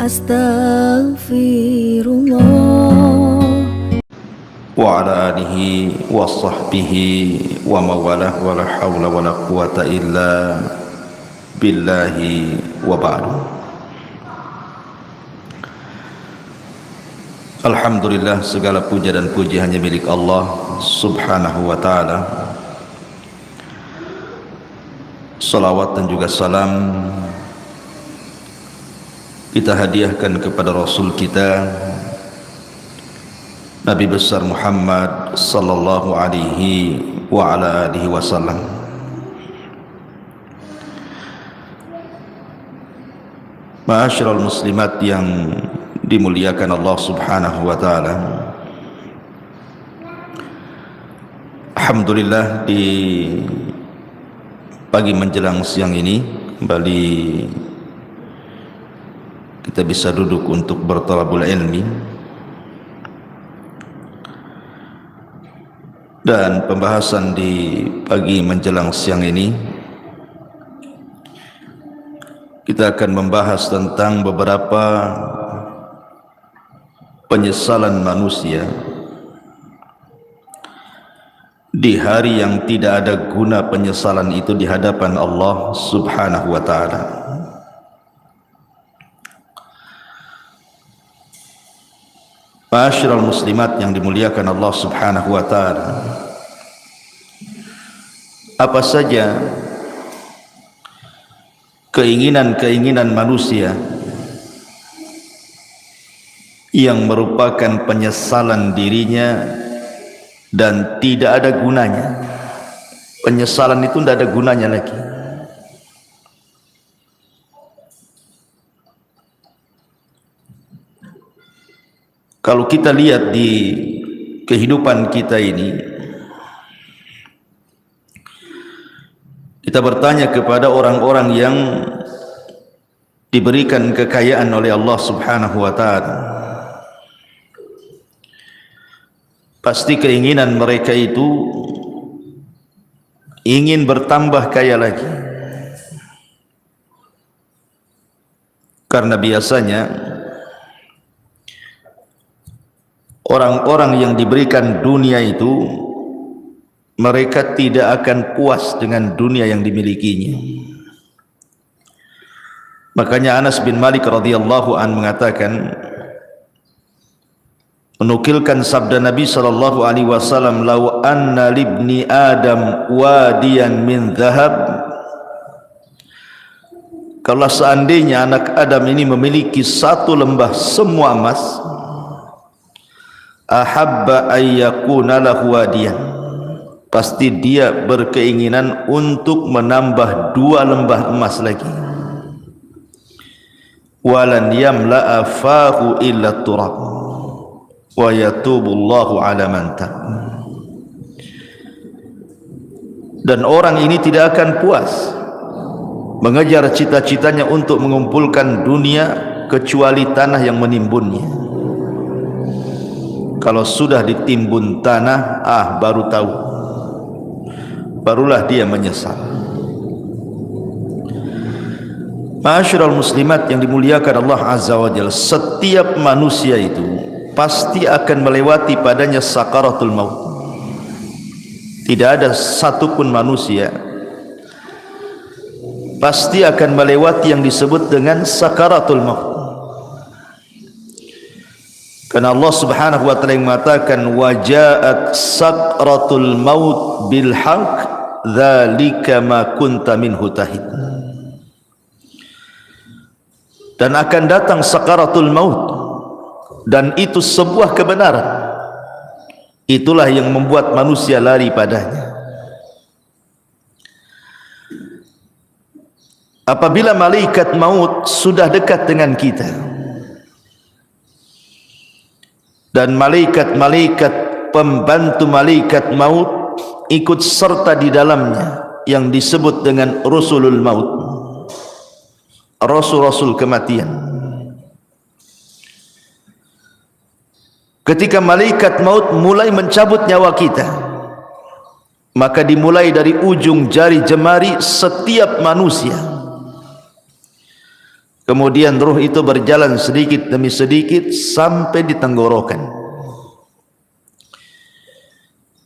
Astaghfirullah. Wa ala alihi wa sahbihi wa mawalah wa la hawla wa la quwata illa billahi wa ba'du. Alhamdulillah, segala puja dan puji hanya milik Allah subhanahu wa ta'ala. Salawat dan juga salam kita hadiahkan kepada Rasul kita Nabi besar Muhammad sallallahu alaihi wa ala alihi wasallam. Ma'asyiral muslimat yang dimuliakan Allah subhanahu wa ta'ala, alhamdulillah di pagi menjelang siang ini kembali kita bisa duduk untuk bertalabul ilmi. Dan pembahasan di pagi menjelang siang ini kita akan membahas tentang beberapa penyesalan manusia di hari yang tidak ada guna penyesalan itu di hadapan Allah subhanahu wa ta'ala. Ma'asyiral muslimat yang dimuliakan Allah subhanahu wa ta'ala, apa saja keinginan-keinginan manusia yang merupakan penyesalan dirinya dan tidak ada gunanya. Penyesalan itu tidak ada gunanya lagi. Kalau kita lihat di kehidupan kita ini, kita bertanya kepada orang-orang yang diberikan kekayaan oleh Allah subhanahu wa ta'ala, pasti keinginan mereka itu ingin bertambah kaya lagi. Karena biasanya orang-orang yang diberikan dunia itu mereka tidak akan puas dengan dunia yang dimilikinya. Makanya Anas bin Malik radhiyallahu an mengatakan, menukilkan sabda Nabi sallallahu alaihi wasallam, "Lau anna libni Adam wadiyan min dhahab." Kalau seandainya anak Adam ini memiliki satu lembah semua emas, ahabba ayyakuna lahu wadiyan, pasti dia berkeinginan untuk menambah 2 lembah emas lagi. Walan yamla'a fahu illa turab wa yatubullahu ala man tab. Dan orang ini tidak akan puas mengejar cita-citanya untuk mengumpulkan dunia kecuali tanah yang menimbunnya. Kalau sudah ditimbun tanah, baru tahu, barulah dia menyesal. Ma'asyiral muslimat yang dimuliakan Allah azza wa jalla, setiap manusia itu pasti akan melewati padanya sakaratul maut. Tidak ada satupun manusia pasti akan melewati yang disebut dengan sakaratul maut. Karena Allah subhanahu wa ta'ala mengatakan, wajaat sakratul maut bil haq dzalika ma kunta minhu tahid. Dan akan datang sakaratul maut, dan itu sebuah kebenaran. Itulah yang membuat manusia lari padanya. Apabila malaikat maut sudah dekat dengan kita, dan malaikat-malaikat pembantu malaikat maut ikut serta di dalamnya yang disebut dengan rusulul maut, rasul-rasul kematian. Ketika malaikat maut mulai mencabut nyawa kita, maka dimulai dari ujung jari jemari setiap manusia Kemudian ruh itu berjalan sedikit demi sedikit sampai di tenggorokan.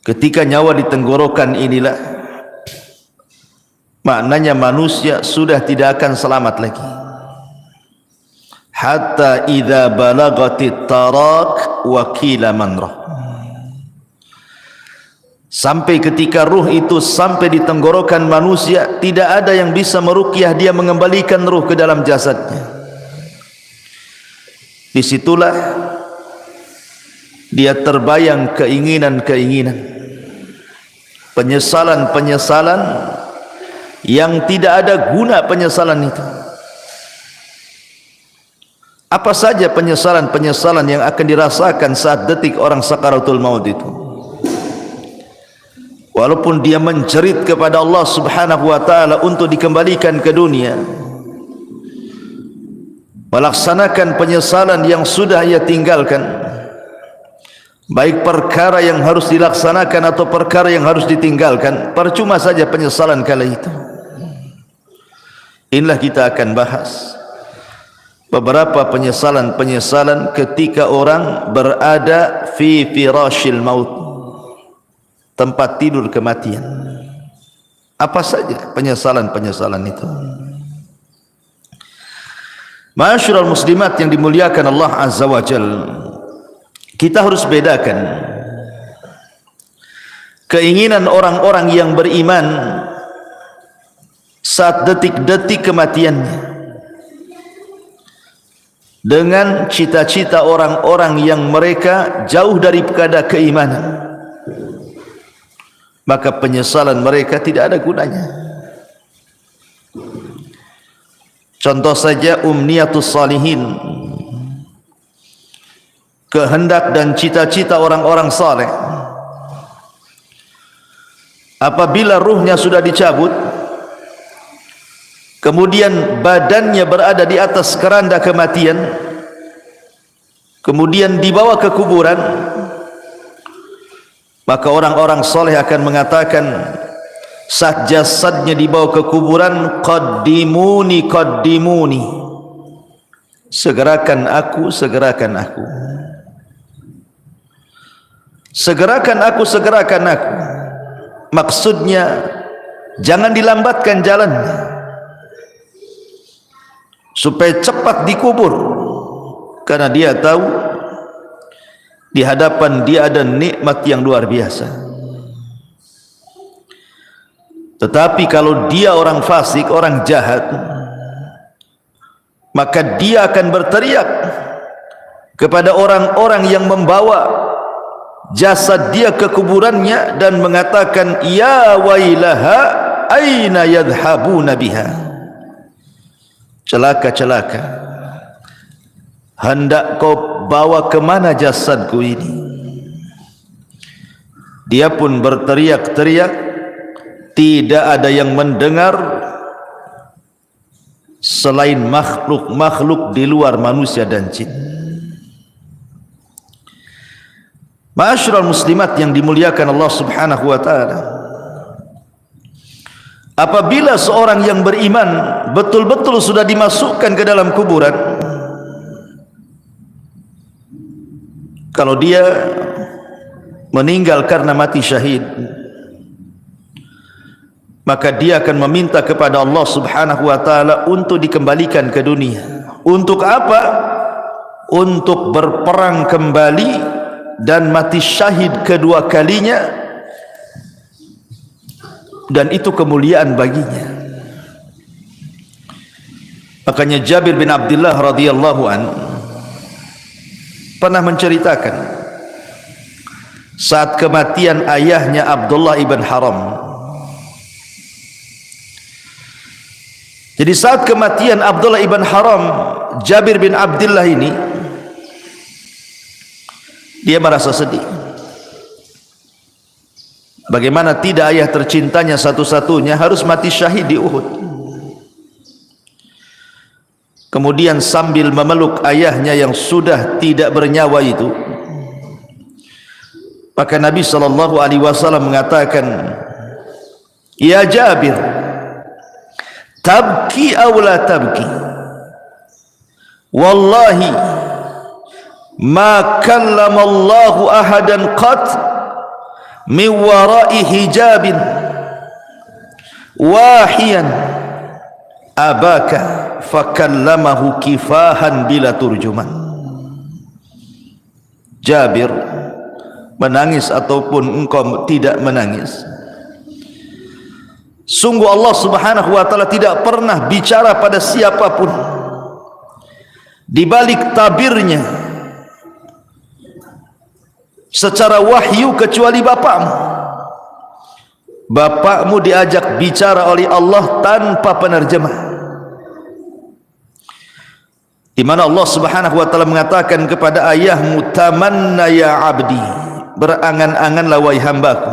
Ketika nyawa di tenggorokan inilah, maknanya manusia sudah tidak akan selamat lagi. Hatta idza balagatit tarak wa qila man rah. Sampai ketika ruh itu sampai di tenggorokan manusia, tidak ada yang bisa meruqyah dia mengembalikan ruh ke dalam jasadnya. Disitulah dia terbayang keinginan-keinginan, penyesalan-penyesalan yang tidak ada guna penyesalan itu. Apa saja penyesalan-penyesalan yang akan dirasakan saat detik orang sakaratul maut itu? Walaupun dia menjerit kepada Allah Subhanahu wa taala untuk dikembalikan ke dunia, melaksanakan penyesalan yang sudah ia tinggalkan, baik perkara yang harus dilaksanakan atau perkara yang harus ditinggalkan, percuma saja penyesalan kala itu. Inilah kita akan bahas beberapa penyesalan-penyesalan ketika orang berada fi firashil maut, tempat tidur kematian. Apa saja penyesalan-penyesalan itu? Ma'asyiral muslimat yang dimuliakan Allah Azza wa Jalla, kita harus bedakan keinginan orang-orang yang beriman saat detik-detik kematiannya dengan cita-cita orang-orang yang mereka jauh daripada keimanan. Maka penyesalan mereka tidak ada gunanya. Contoh saja umniyatus salihin, kehendak dan cita-cita orang-orang saleh. Apabila ruhnya sudah dicabut, kemudian badannya berada di atas keranda kematian, kemudian dibawa ke kuburan, maka orang-orang soleh akan mengatakan saat jasadnya dibawa ke kuburan, qaddimuni qaddimuni, segerakan aku, segerakan aku, segerakan aku, segerakan aku. Maksudnya jangan dilambatkan jalannya supaya cepat dikubur, karena dia tahu di hadapan dia ada nikmat yang luar biasa. Tetapi kalau dia orang fasik, orang jahat, maka dia akan berteriak kepada orang-orang yang membawa jasad dia ke kuburannya dan mengatakan, ya wailaha aina yadhhabuna biha. Celaka, celaka, hendak kau bawa kemana jasadku ini? Dia pun berteriak-teriak, tidak ada yang mendengar selain makhluk-makhluk di luar manusia dan jin. Ma'asyiral muslimat yang dimuliakan Allah Subhanahu wa taala, apabila seorang yang beriman betul-betul sudah dimasukkan ke dalam kuburan, kalau dia meninggal karena mati syahid, maka dia akan meminta kepada Allah Subhanahu wa taala untuk dikembalikan ke dunia. Untuk apa? Untuk berperang kembali dan mati syahid kedua kalinya, dan itu kemuliaan baginya. Makanya Jabir bin Abdullah radhiyallahu anhu pernah menceritakan saat kematian ayahnya Abdullah ibn Haram. Jadi saat kematian Abdullah ibn Haram, Jabir bin Abdullah ini dia merasa sedih. Bagaimana tidak ayah tercintanya satu-satunya harus mati syahid di Uhud. Kemudian sambil memeluk ayahnya yang sudah tidak bernyawa itu, maka Nabi SAW mengatakan, ya Jabir, tabki aw la tabki, wallahi ma kallama Allahu ahadan qat min wara'i hijabin wahiyan abaka fakallamahu kifahan bila turjuman. Jabir, menangis ataupun engkau tidak menangis, sungguh Allah subhanahu wa ta'ala tidak pernah bicara pada siapapun di balik tabirnya secara wahyu kecuali bapakmu. Bapakmu diajak bicara oleh Allah tanpa penerjemah, di mana Allah subhanahu wa ta'ala mengatakan kepada ayahmu, tamanna ya abdi, berangan-anganlah wahai hambaku,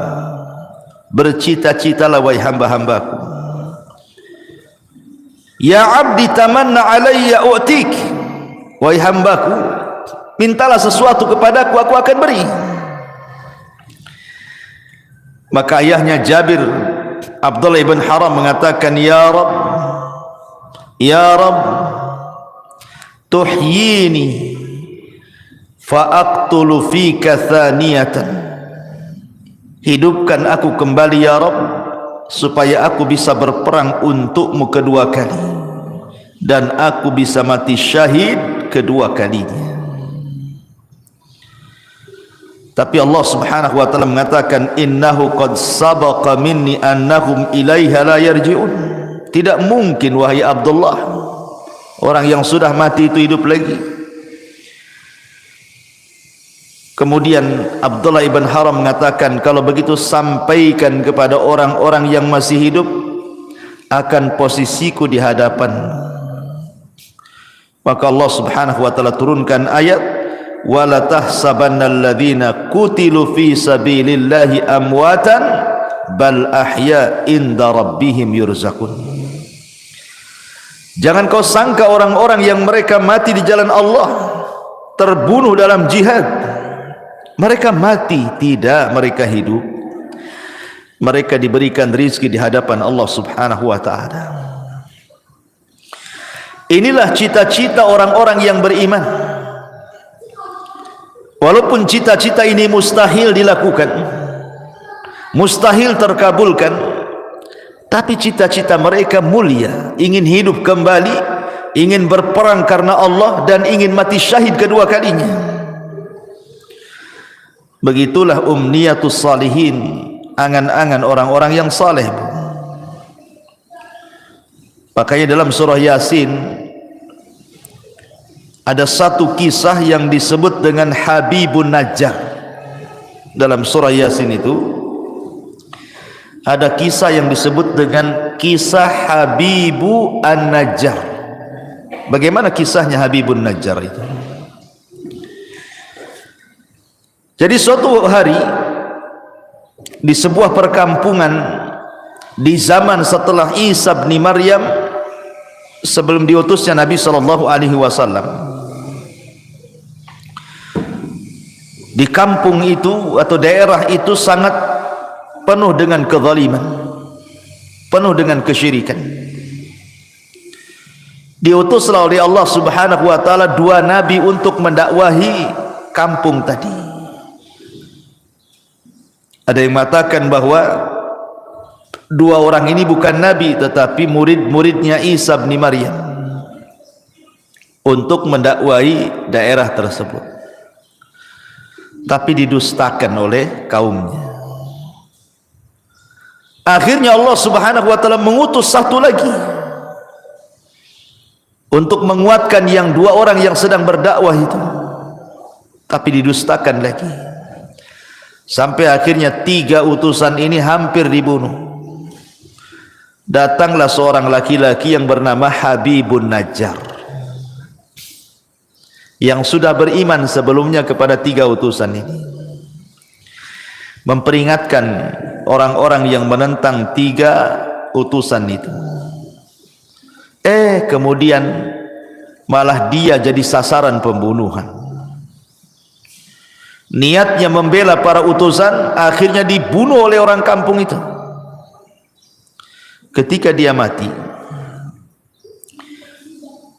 bercita-citalah wahai hamba-hambaku. Ya abdi tamanna alayya u'tik, wahai hambaku, mintalah sesuatu kepadaku, aku akan beri. Maka ayahnya Jabir, Abdullah ibn Haram, mengatakan, ya Rabb, ya Rabb, tuhyini fa'aqtulu fika thaniyatan, hidupkan aku kembali ya Rabb, supaya aku bisa berperang untukmu kedua kali, dan aku bisa mati syahid kedua kalinya. Tapi Allah subhanahu wa ta'ala mengatakan, innahu qad sabaqa minni annahum ilaiha la yarji'un. Tidak mungkin wahai Abdullah, orang yang sudah mati itu hidup lagi. Kemudian Abdullah ibn Haram mengatakan, kalau begitu sampaikan kepada orang-orang yang masih hidup akan posisiku di hadapan. Maka Allah subhanahu wa ta'ala turunkan ayat, wala tahsabannal ladzina qutilu fi sabilillahi amwatan bal ahya inda rabbihim yurzaqun. Jangan kau sangka orang-orang yang mereka mati di jalan Allah, terbunuh dalam jihad, mereka mati. Tidak, mereka hidup. Mereka diberikan rizki di hadapan Allah subhanahu wa ta'ala. Inilah cita-cita orang-orang yang beriman. Walaupun cita-cita ini mustahil dilakukan, mustahil terkabulkan, tapi cita-cita mereka mulia, ingin hidup kembali, ingin berperang karena Allah, dan ingin mati syahid kedua kalinya. Begitulah umniyatus salihin, angan-angan orang-orang yang saleh. Makanya dalam surah Yasin ada satu kisah yang disebut dengan Habibun Najjar. Dalam surah Yasin itu ada kisah yang disebut dengan kisah Habibu An-Najjar. Bagaimana kisahnya Habibun Najjar itu? Jadi suatu hari di sebuah perkampungan di zaman setelah Isa bin Maryam, sebelum diutusnya Nabi SAW, di kampung itu atau daerah itu sangat penuh dengan kezaliman, penuh dengan kesyirikan. Diutuslah oleh Allah subhanahu wa ta'ala dua nabi untuk mendakwahi kampung tadi. Ada yang mengatakan bahwa dua orang ini bukan nabi, tetapi murid-muridnya Isa bin Maryam untuk mendakwahi daerah tersebut, tapi didustakan oleh kaumnya. Akhirnya Allah subhanahu wa ta'ala mengutus satu lagi untuk menguatkan yang dua orang yang sedang berdakwah itu, tapi didustakan lagi, sampai akhirnya tiga utusan ini hampir dibunuh. Datanglah seorang laki-laki yang bernama Habibun Najjar, yang sudah beriman sebelumnya kepada tiga utusan ini, memperingatkan orang-orang yang menentang tiga utusan itu. Kemudian malah dia jadi sasaran pembunuhan. Niatnya membela para utusan, akhirnya dibunuh oleh orang kampung itu. Ketika dia mati,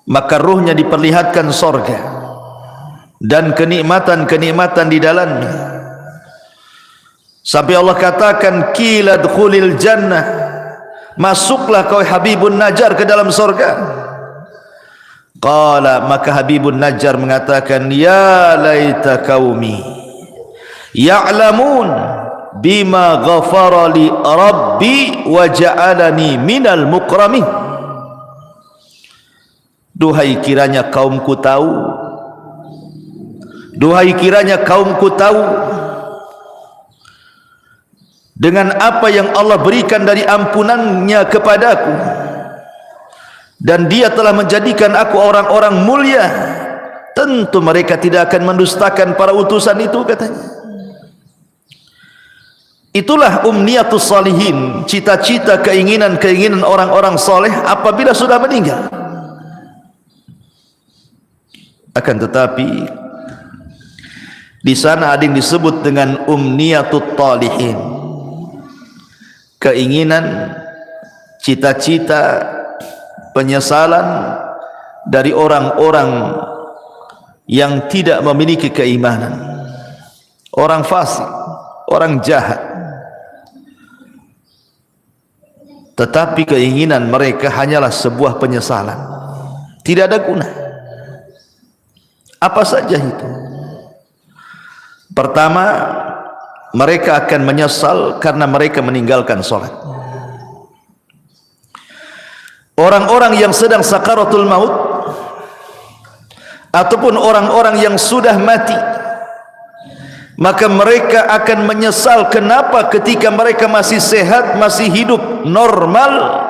maka ruhnya diperlihatkan sorga dan kenikmatan-kenikmatan di dalamnya, sampai Allah katakan qila dkhulil jannah, masuklah kau Habibun Najjar ke dalam sorga. Qala, maka Habibun Najjar mengatakan, ya laita qaumi ya'lamun bima ghafara li rabbi wa ja'alani minal mukramin. Duhai kiranya kaumku tahu, duhai kiranya kaumku tahu dengan apa yang Allah berikan dari ampunannya kepadaku, dan dia telah menjadikan aku orang-orang mulia, tentu mereka tidak akan mendustakan para utusan itu, katanya. Itulah umniyatus salihin, cita-cita, keinginan-keinginan orang-orang soleh apabila sudah meninggal. Akan tetapi di sana ada yang disebut dengan umniyatut talihin, keinginan, cita-cita, penyesalan dari orang-orang yang tidak memiliki keimanan, orang fasik, orang jahat, tetapi keinginan mereka hanyalah sebuah penyesalan, tidak ada guna. Apa saja itu? Pertama, mereka akan menyesal karena mereka meninggalkan sholat. Orang-orang yang sedang sakaratul maut ataupun orang-orang yang sudah mati, maka mereka akan menyesal kenapa ketika mereka masih sehat, masih hidup normal,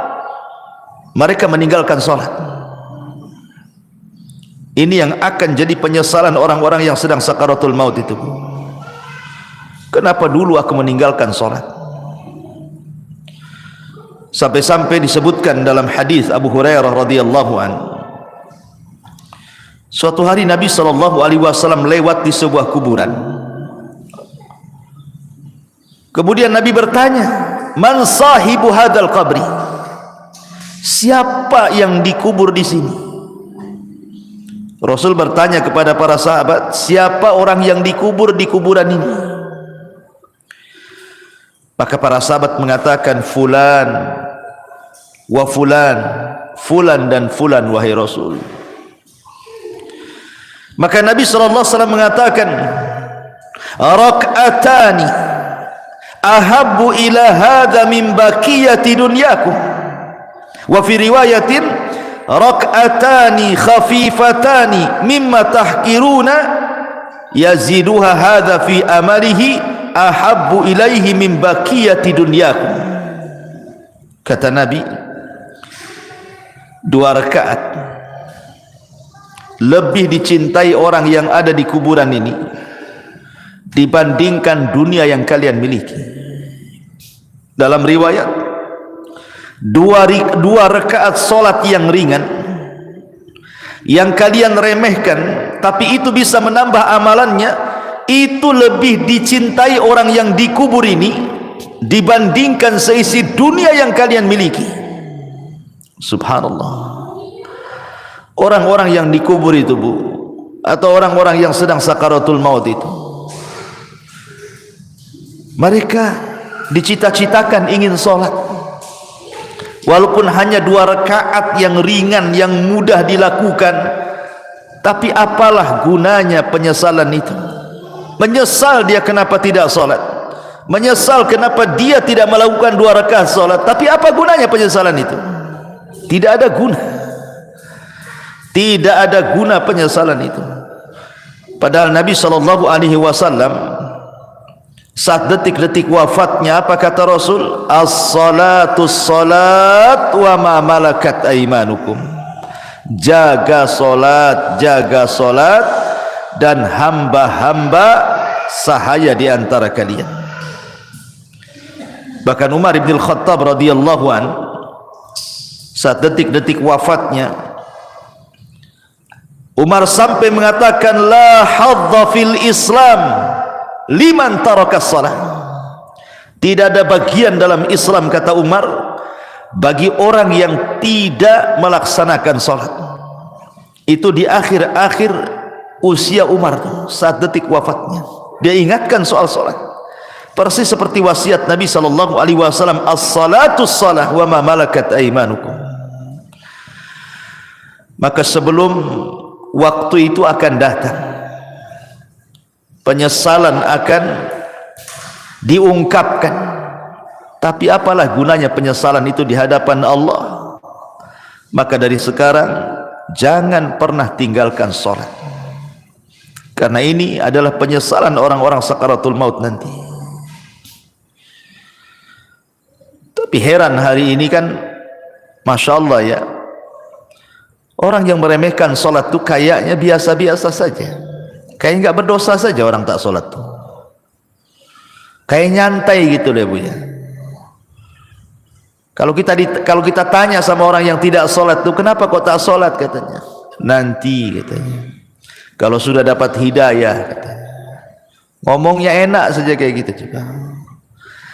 mereka meninggalkan sholat. Ini yang akan jadi penyesalan orang-orang yang sedang sakaratul maut itu. Kenapa dulu aku meninggalkan sholat? Sampai-sampai disebutkan dalam hadis Abu Hurairah radhiyallahu an, suatu hari Nabi SAW lewat di sebuah kuburan. Kemudian Nabi bertanya, man sahibu hadal qabri, siapa yang dikubur di sini? Rasul bertanya kepada para sahabat, siapa orang yang dikubur di kuburan ini? Maka para sahabat mengatakan, fulan wa fulan, fulan dan fulan wahai Rasul. Maka Nabi SAW mengatakan, rak'atani ahabbu ila hadha min baqiyati dunyakum, wa fi riwayatin rak'atani khafifatani mimma tahqiruna yaziduha hadha fi amalihi ahabbu ilaihi min baqiyati dunyakum. Kata Nabi, 2 rakaat lebih dicintai orang yang ada di kuburan ini dibandingkan dunia yang kalian miliki. Dalam riwayat, 2 rakaat solat yang ringan yang kalian remehkan, tapi itu bisa menambah amalannya, itu lebih dicintai orang yang dikubur ini dibandingkan seisi dunia yang kalian miliki. Subhanallah. Orang-orang yang dikubur itu, Bu, atau orang-orang yang sedang sakaratul maut itu, mereka dicita-citakan ingin sholat, walaupun hanya 2 rakaat yang ringan, yang mudah dilakukan, tapi apalah gunanya penyesalan itu? Menyesal dia kenapa tidak sholat, menyesal kenapa dia tidak melakukan 2 rakaat sholat, tapi apa gunanya penyesalan itu? Tidak ada guna, tidak ada guna penyesalan itu. Padahal Nabi SAW saat detik-detik wafatnya, apa kata Rasul? As-salatu salat wa ma malakat aimanukum. Jaga solat, jaga solat, dan hamba-hamba sahaya di antara kalian. Bahkan Umar bin Khattab radhiyallahu an, saat detik-detik wafatnya, Umar sampai mengatakan, la hadza fil Islam liman tarakas salat. Tidak ada bagian dalam Islam, kata Umar, bagi orang yang tidak melaksanakan salat. Itu di akhir-akhir usia Umar tuh, saat detik wafatnya, dia ingatkan soal salat. Persis seperti wasiat Nabi sallallahu alaihi wasallam, as-salatu shalah wa ma malakat aymanukum. Maka sebelum waktu itu akan datang, penyesalan akan diungkapkan. Tapi apalah gunanya penyesalan itu di hadapan Allah? Maka dari sekarang jangan pernah tinggalkan salat, karena ini adalah penyesalan orang-orang sakaratul maut nanti. Tapi heran hari ini kan, Masya Allah ya, orang yang meremehkan solat itu kayaknya biasa-biasa saja, kayak nggak berdosa saja orang tak solat tuh, kayak nyantai gitu deh Bu ya. Kalau kita tanya sama orang yang tidak solat tuh, kenapa kok tak solat, katanya, nanti katanya kalau sudah dapat hidayah, katanya. Ngomongnya enak saja kayak gitu juga.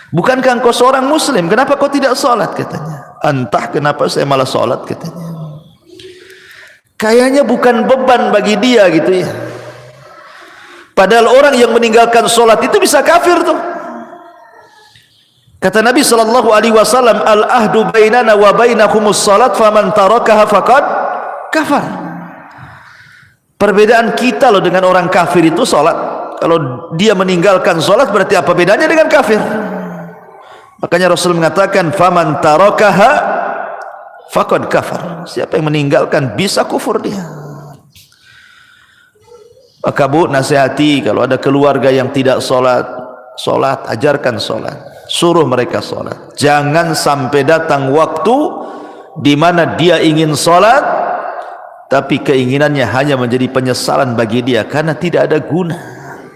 Bukankah engkau seorang muslim, kenapa kau tidak solat, katanya. Entah kenapa saya malah solat, katanya. Kayaknya bukan beban bagi dia gitu ya. Padahal orang yang meninggalkan solat itu bisa kafir tuh. Kata Nabi sallallahu alaihi wasallam, al-ahdu bainana wa bainakumus salat faman tarakaha faqad kafar. Perbedaan kita loh dengan orang kafir itu solat. Kalau dia meninggalkan solat berarti apa bedanya dengan kafir? Makanya Rasul mengatakan, faman tarakaha faqad kafar. Siapa yang meninggalkan bisa kufur dia. Maka Bu, nasihati kalau ada keluarga yang tidak solat, ajarkan solat, suruh mereka solat. Jangan sampai datang waktu di mana dia ingin solat, tapi keinginannya hanya menjadi penyesalan bagi dia karena tidak ada guna.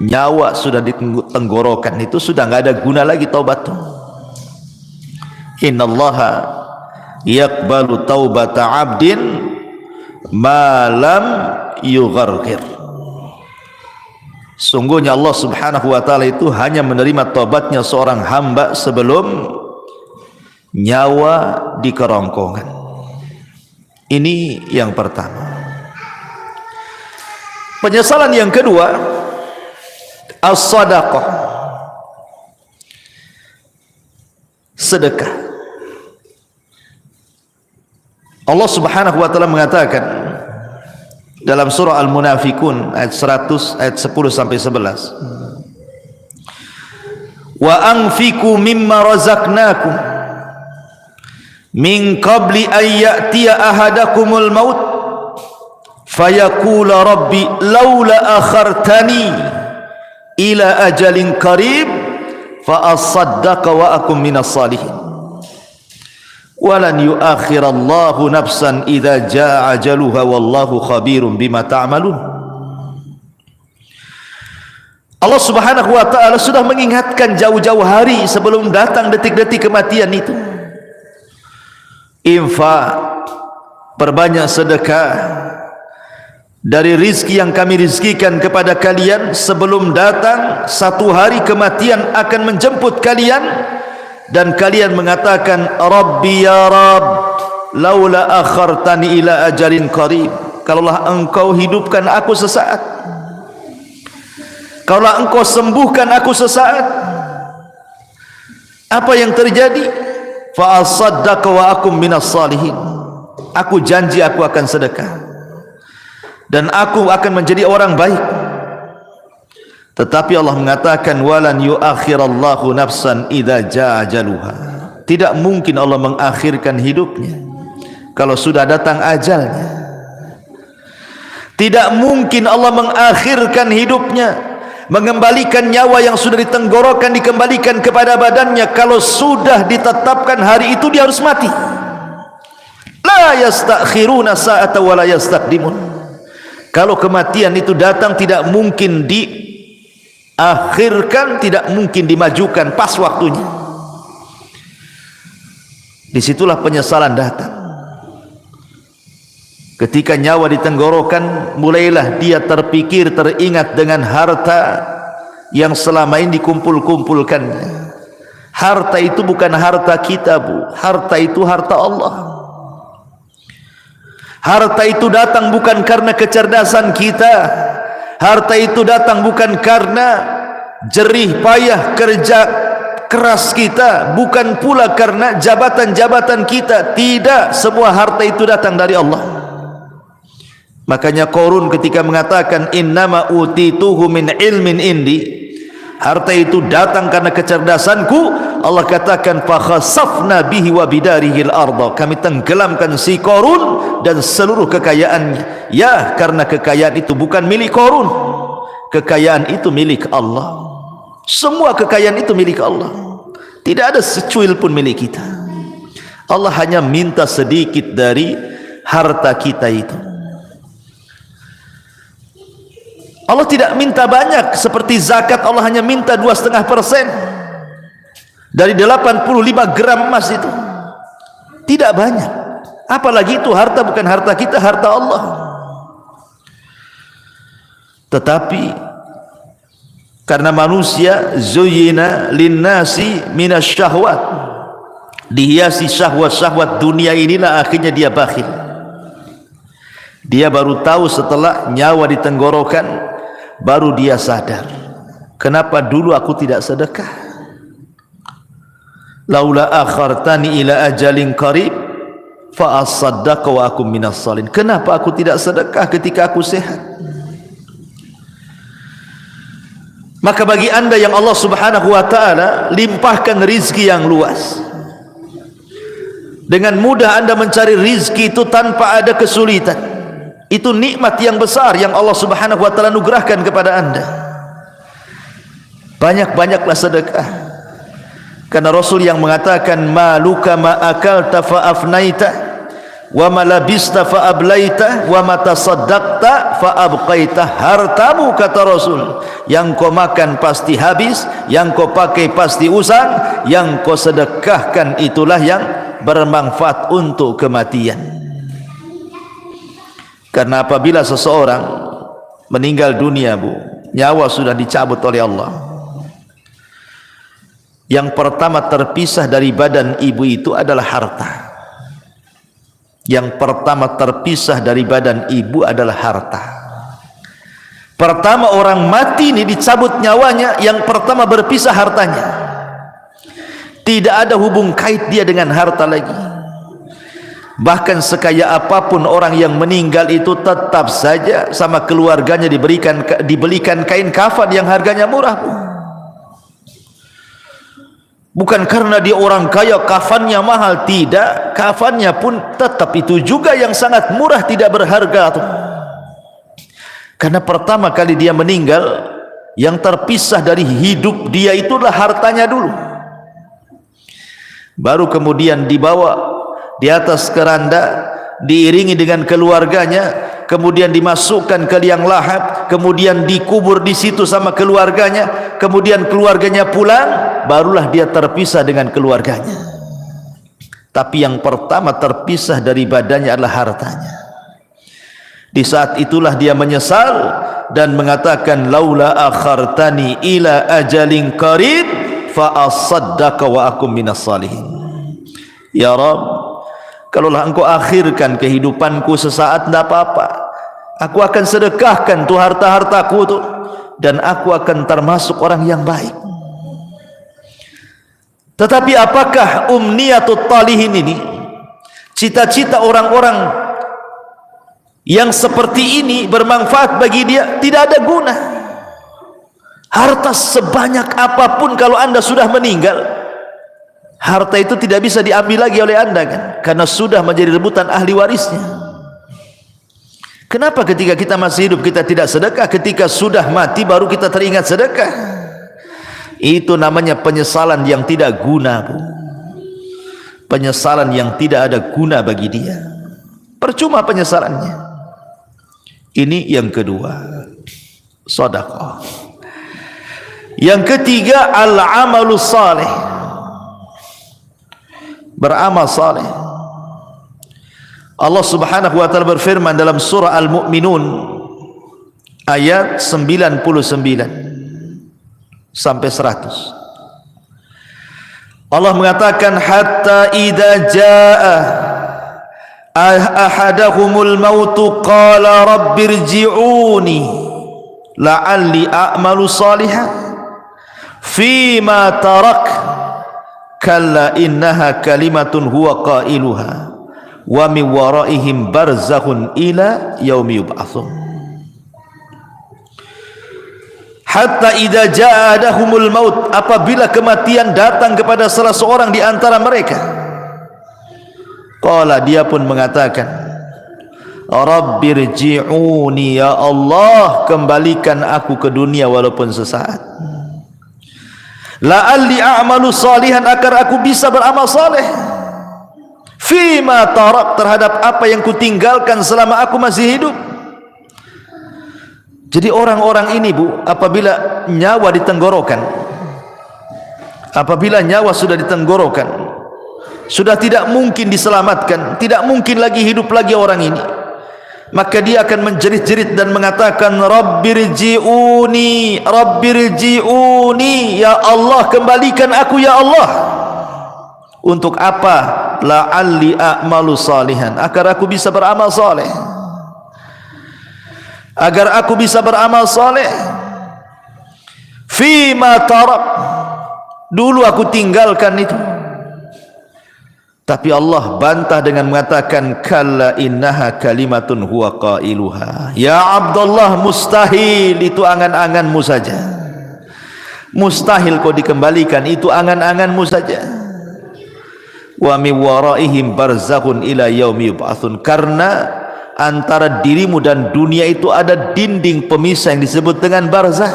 Nyawa sudah di tenggorokan, itu sudah nggak ada guna lagi taubat. Innallaha yaqbalu taubata 'abdin ma lam yugharghir. Sungguhnya Allah subhanahu wa ta'ala itu hanya menerima taubatnya seorang hamba sebelum nyawa di kerongkongan. Ini yang pertama. Penyesalan yang kedua, as-sadaqah, sedekah. Allah subhanahu wa ta'ala mengatakan dalam surah Al-Munafikun ayat 100, ayat 10 sampai 11, wa anfiqu mimma razaqnakum min qabli an ya'tiya ahadakumul maut fayaqula rabbi laula akhartani ila ajalin qarib fa asaddaqa wa akum minas salihin walan yuakhirallahu nafsan idza jaa ajaluha wallahu khabirum bima ta'malun. Allah subhanahu wa ta'ala sudah mengingatkan jauh-jauh hari sebelum datang detik-detik kematian itu. Infak, perbanyak sedekah dari rizki yang kami rizkikan kepada kalian sebelum datang satu hari kematian akan menjemput kalian, dan kalian mengatakan, Rabbi ya Rabb laula akhartani ila ajalin qarib. Kalaulah engkau hidupkan aku sesaat, kalaulah engkau sembuhkan aku sesaat, apa yang terjadi? Fa asaddaqa wa akum minas salihin. Aku janji aku akan sedekah dan aku akan menjadi orang baik. Tetapi Allah mengatakan, walan yuakhirallahu nafsan idza jaa ajaluha. Tidak mungkin Allah mengakhirkan hidupnya kalau sudah datang ajalnya. Tidak mungkin Allah mengakhirkan hidupnya, mengembalikan nyawa yang sudah ditenggorokan dikembalikan kepada badannya kalau sudah ditetapkan hari itu dia harus mati. La yastakhiruna sa'ata wa la yastaqdimun. Kalau kematian itu datang tidak mungkin diakhirkan, tidak mungkin dimajukan pas waktunya. Disitulah penyesalan datang. Ketika nyawa ditenggorokan, mulailah dia terpikir, teringat dengan harta yang selama ini dikumpul-kumpulkannya. Harta itu bukan harta kita, Bu. Harta itu harta Allah. Harta itu datang bukan karena kecerdasan kita. Harta itu datang bukan karena jerih payah kerja keras kita, bukan pula karena jabatan-jabatan kita. Tidak, semua harta itu datang dari Allah. Makanya Qarun ketika mengatakan innama utituhu min ilmin indi, harta itu datang karena kecerdasanku, Allah katakan fa khasafna bihi wa bidarihil arda, kami tenggelamkan si Qarun dan seluruh kekayaannya. Ya, karena kekayaan itu bukan milik Qarun, kekayaan itu milik Allah. Semua kekayaan itu milik Allah, tidak ada secuil pun milik kita. Allah hanya minta sedikit dari harta kita itu. Allah tidak minta banyak seperti zakat. Allah hanya minta 2,5% dari 85 gram emas itu. Tidak banyak. Apalagi itu harta bukan harta kita, harta Allah. Tetapi karena manusia zuyyina linnasi minasyahwat, dihiasi syahwat-syahwat dunia inilah, akhirnya dia bakhil. Dia baru tahu setelah nyawa di tenggorokan, baru dia sadar, kenapa dulu aku tidak sedekah? Laula akhartani ila ajalin qarib fa asaddaqa wa akum minas salihin. Kenapa aku tidak sedekah ketika aku sehat? Maka bagi anda yang Allah subhanahu wa ta'ala limpahkan rizki yang luas, dengan mudah anda mencari rizki itu tanpa ada kesulitan. Itu nikmat yang besar yang Allah subhanahu wa ta'ala anugerahkan kepada anda. Banyak-banyaklah sedekah, karena Rasul yang mengatakan maluka ma akalta fa afnaita wa ma labista fa ablaita wa ma tasaddaqta fa abqaita. Hartamu, kata Rasul, yang kau makan pasti habis, yang kau pakai pasti usang, yang kau sedekahkan itulah yang bermanfaat untuk kematian. Karena apabila seseorang meninggal dunia, Bu, nyawa sudah dicabut oleh Allah, yang pertama terpisah dari badan ibu itu adalah harta. Yang pertama terpisah dari badan ibu adalah harta. Pertama orang mati ini dicabut nyawanya, yang pertama berpisah hartanya. Tidak ada hubung kait dia dengan harta lagi. Bahkan sekaya apapun orang yang meninggal itu, tetap saja sama keluarganya dibelikan kain kafan yang harganya murah. Bukan karena dia orang kaya kafannya mahal, tidak, kafannya pun tetap itu juga yang sangat murah, tidak berharga tuh. Karena pertama kali dia meninggal, yang terpisah dari hidup dia itulah hartanya dulu, baru kemudian dibawa di atas keranda, diiringi dengan keluarganya, kemudian dimasukkan ke liang lahat, kemudian dikubur di situ sama keluarganya, kemudian keluarganya pulang, barulah dia terpisah dengan keluarganya. Tapi yang pertama terpisah dari badannya adalah hartanya. Di saat itulah dia menyesal dan mengatakan laula akhartani ila ajalin qarib fa asaddaqa wa akum minas salihin. Ya Rabb, kalaulah engkau akhirkan kehidupanku sesaat, tidak apa-apa, aku akan sedekahkan tuh harta-hartaku tuh, dan aku akan termasuk orang yang baik. Tetapi apakah umniyatut talihin ini, cita-cita orang-orang yang seperti ini bermanfaat bagi dia? Tidak ada guna. Harta sebanyak apapun kalau anda sudah meninggal, harta itu tidak bisa diambil lagi oleh anda, kan? Karena sudah menjadi rebutan ahli warisnya. Kenapa ketika kita masih hidup kita tidak sedekah? Ketika sudah mati baru kita teringat sedekah. Itu namanya penyesalan yang tidak guna, Bu. Penyesalan yang tidak ada guna bagi dia. Percuma penyesalannya. Ini yang kedua, sedekah. Yang ketiga, al-amalus salih, beramal saleh. Allah subhanahu wa ta'ala berfirman dalam surah Al-Mu'minun ayat 99 sampai 100. Allah mengatakan hatta idza jaa ahadahumul mautu qala rabbirji'uni la'alli a'malu salihan fima tarak kalla innaha kalimatun huwa qailuha wa min waraihim barzakhun ila yaumi yub'atsun hatta idza ja'adahumul maut, apabila kematian datang kepada salah seorang di antara mereka, qala, dia pun mengatakan, rabbirji'uni, ya Allah, kembalikan aku ke dunia walaupun sesaat, la'alli a'malu salihan, agar aku bisa beramal saleh, fima tarak, terhadap apa yang kutinggalkan selama aku masih hidup. Jadi orang-orang ini, Bu, apabila nyawa di tenggorokan, apabila nyawa sudah di tenggorokan, sudah tidak mungkin diselamatkan, tidak mungkin lagi hidup lagi orang ini, maka dia akan menjerit-jerit dan mengatakan, rabbirji'uni, rabbirji'uni, ya Allah, kembalikan aku ya Allah. Untuk apa? La'alli a'malu salihan, agar aku bisa beramal saleh, agar aku bisa beramal saleh. Fima tarak, dulu aku tinggalkan itu. Tapi Allah bantah dengan mengatakan, kalla innaha kalimatun huwa qailuha, ya Abdullah, mustahil, itu angan-anganmu saja, mustahil kau dikembalikan, itu angan-anganmu saja. Wa min waraihim barzakhun ila yaumi yub'atsun, karena antara dirimu dan dunia itu ada dinding pemisah yang disebut dengan barzah.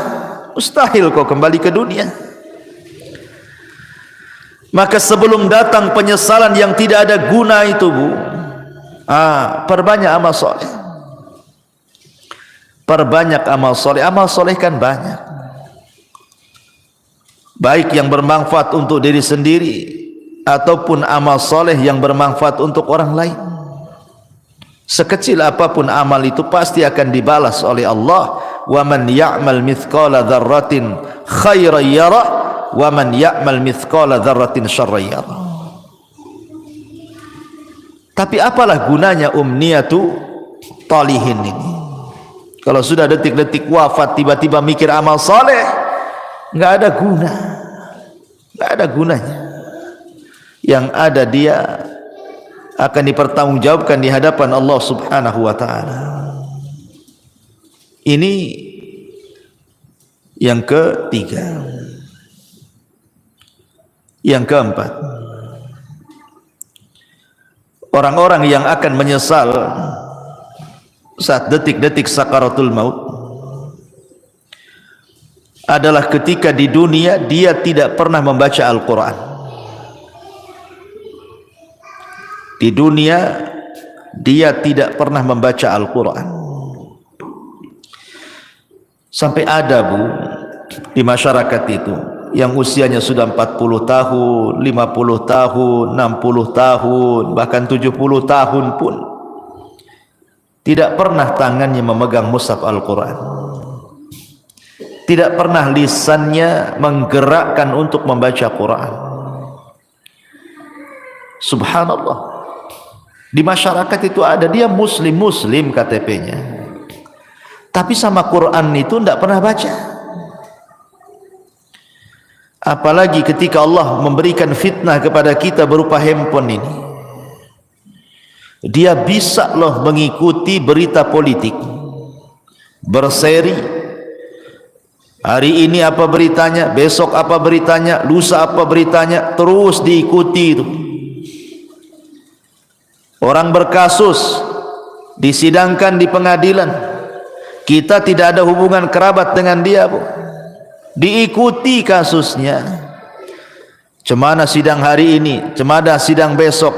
Mustahil kau kembali ke dunia. Maka sebelum datang penyesalan yang tidak ada guna itu, Bu, perbanyak amal soleh, perbanyak amal soleh. Amal soleh kan banyak, baik yang bermanfaat untuk diri sendiri ataupun amal soleh yang bermanfaat untuk orang lain. Sekecil apapun amal itu pasti akan dibalas oleh Allah. Wa man ya'mal mithqala dzarratin khairan yara wa man ya'mal mithqala dzarratin syarran yara. Tapi apalah gunanya umniyatu talihin ini? Kalau sudah detik-detik wafat tiba-tiba mikir amal saleh, enggak ada guna, enggak ada gunanya. Yang ada dia akan dipertanggungjawabkan di hadapan Allah Subhanahu wa taala. Ini yang ketiga. Yang keempat, orang-orang yang akan menyesal saat detik-detik sakaratul maut adalah ketika di dunia dia tidak pernah membaca Al-Quran. Di dunia dia tidak pernah membaca Al-Quran. Sampai ada, Bu, di masyarakat itu yang usianya sudah 40 tahun, 50 tahun, 60 tahun, bahkan 70 tahun pun tidak pernah tangannya memegang mushaf Al-Quran, tidak pernah lisannya menggerakkan untuk membaca Quran. Subhanallah. Di masyarakat itu ada, dia muslim KTP-nya, tapi sama Quran itu tidak pernah baca. Apalagi ketika Allah memberikan fitnah kepada kita berupa handphone ini, dia bisa loh mengikuti berita politik, berseri, hari ini apa beritanya, besok apa beritanya, lusa apa beritanya, terus diikuti itu. Orang berkasus disidangkan di pengadilan, kita tidak ada hubungan kerabat dengan dia, Bu, diikuti kasusnya. Cemana sidang hari ini, cemana sidang besok,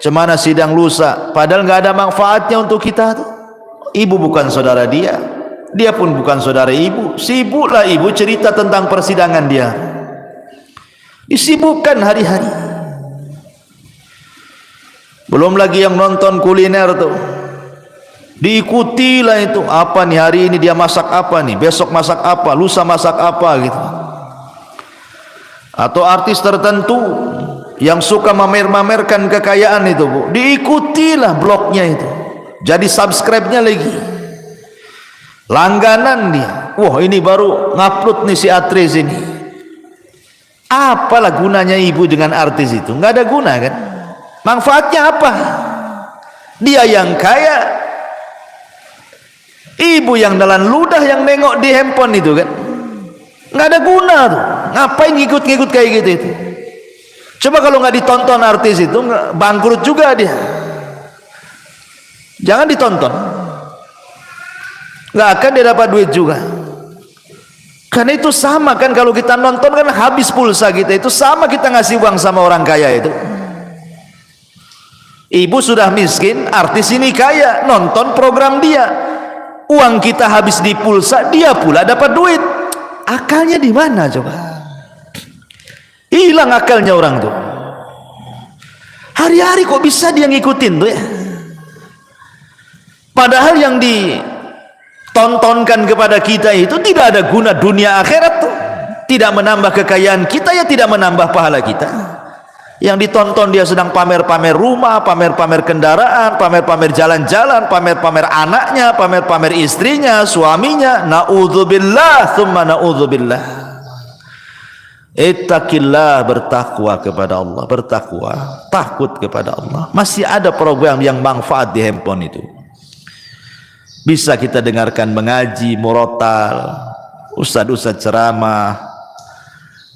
cemana sidang lusa, padahal nggak ada manfaatnya untuk kita tuh. Ibu bukan saudara dia, dia pun bukan saudara ibu. Sibuklah ibu cerita tentang persidangan dia, disibukkan hari-hari. Belum lagi yang nonton kuliner tuh, diikutilah itu, apa nih hari ini dia masak apa nih, besok masak apa, lusa masak apa gitu. Atau artis tertentu yang suka mamer-mamerkan kekayaan itu, Bu, diikutilah blognya itu, jadi subscribe-nya lagi, langganan dia. Wah, ini baru ngupload nih si artis ini. Apalah gunanya ibu dengan artis itu? Nggak ada guna kan? Manfaatnya apa? Dia yang kaya, ibu yang dalam ludah yang nengok di handphone itu kan, nggak ada guna tuh. Ngapain ngikut-ngikut kayak gitu itu? Coba kalau nggak ditonton artis itu, bangkrut juga dia. Jangan ditonton, nggak akan dia dapat duit juga. Karena itu sama kan, kalau kita nonton kan habis pulsa kita, itu sama kita ngasih uang sama orang kaya itu. Ibu sudah miskin, artis ini kaya, nonton program dia, uang kita habis di pulsa, dia pula dapat duit. Akalnya di mana coba? Hilang akalnya orang tuh. Hari-hari kok bisa dia ngikutin tuh ya? Padahal yang ditontonkan kepada kita itu tidak ada guna dunia akhirat tuh. Tidak menambah kekayaan kita, ya tidak menambah pahala kita. Yang ditonton dia sedang pamer-pamer rumah, pamer-pamer kendaraan, pamer-pamer jalan-jalan, pamer-pamer anaknya, pamer-pamer istrinya, suaminya. Na'udzubillah, thumma na'udzubillah. Ittaqillah, bertakwa kepada Allah, bertakwa, takut kepada Allah. Masih ada program yang manfaat di handphone itu. Bisa kita dengarkan mengaji, murotal, ustaz-ustaz ceramah.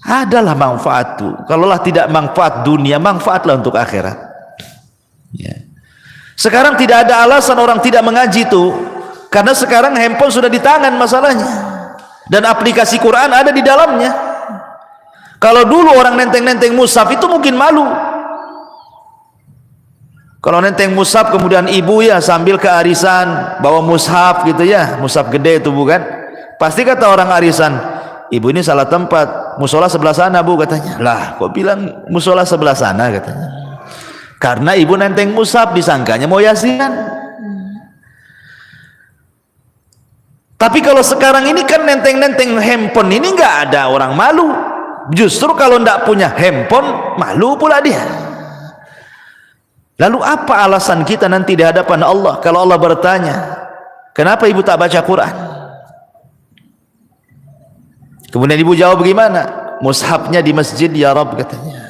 Adalah manfaat itu. Kalaulah tidak manfaat dunia, manfaatlah untuk akhirat. Ya. Sekarang tidak ada alasan orang tidak mengaji itu, karena sekarang handphone sudah di tangan masalahnya, dan aplikasi Quran ada di dalamnya. Kalau dulu orang nenteng-nenteng mushaf itu mungkin malu. Kalau nenteng mushaf kemudian ibu ya sambil ke arisan bawa mushaf gitu ya, mushaf gede itu bukan? Pasti kata orang arisan, ibu ini salah tempat, musola sebelah sana Bu katanya. Lah kok bilang musola sebelah sana katanya? Karena ibu nenteng mushaf, disangkanya mau yasinan. Tapi kalau sekarang ini kan nenteng-nenteng handphone ini nggak ada orang malu. Justru kalau tidak punya handphone malu pula dia. Lalu apa alasan kita nanti di hadapan Allah kalau Allah bertanya, kenapa ibu tak baca Quran? Kemudian ibu jawab bagaimana? Mushafnya di masjid ya Rabb katanya.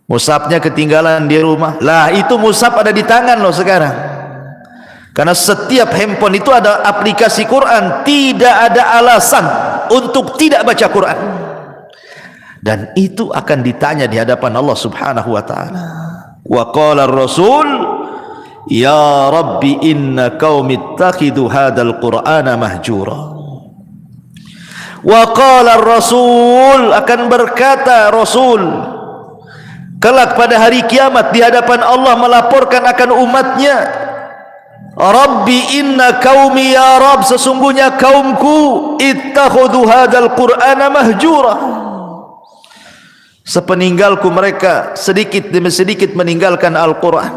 Mushafnya ketinggalan di rumah. Lah itu mushaf ada di tangan loh sekarang. Karena setiap handphone itu ada aplikasi Quran. Tidak ada alasan untuk tidak baca Quran. Dan itu akan ditanya di hadapan Allah Subhanahu wa taala. Wa qala ar-rasul ya rabbi inna qaumi ittakhidhu hadzal qur'ana mahjura. Wa qala ar-rasul, akan berkata Rasul kelak pada hari kiamat di hadapan Allah melaporkan akan umatnya, Rabbi inna qaumi ya Rabb, sesungguhnya kaumku ittakhadhu hadzal qur'ana mahjura. Sepeninggalku mereka sedikit demi sedikit meninggalkan Al-Quran,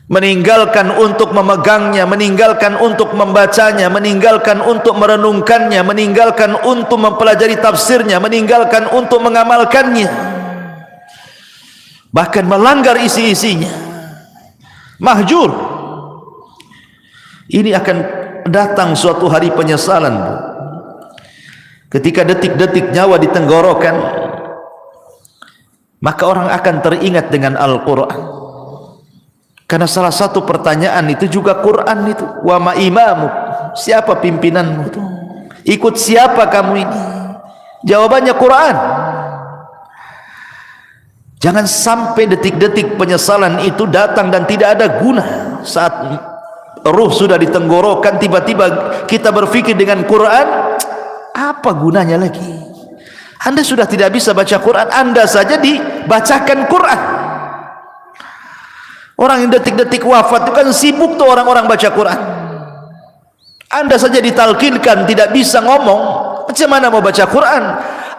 meninggalkan untuk memegangnya, meninggalkan untuk membacanya, meninggalkan untuk merenungkannya, meninggalkan untuk mempelajari tafsirnya, meninggalkan untuk mengamalkannya, bahkan melanggar isi-isinya. Mahjur. Ini akan datang suatu hari penyesalan, Bu. Ketika detik-detik nyawa di tenggorokan, maka orang akan teringat dengan Al-Quran. Karena salah satu pertanyaan itu juga Quran itu. Wa ma imamu, siapa pimpinanmu itu? Ikut siapa kamu ini? Jawabannya Quran. Jangan sampai detik-detik penyesalan itu datang dan tidak ada guna. Saat ruh sudah di tenggorokan, tiba-tiba kita berpikir dengan Quran, apa gunanya lagi? Anda sudah tidak bisa baca Quran, Anda saja dibacakan Quran. Orang yang detik-detik wafat itu kan sibuk tuh orang-orang baca Quran. Anda saja ditalkinkan tidak bisa ngomong, macam mana mau baca Quran?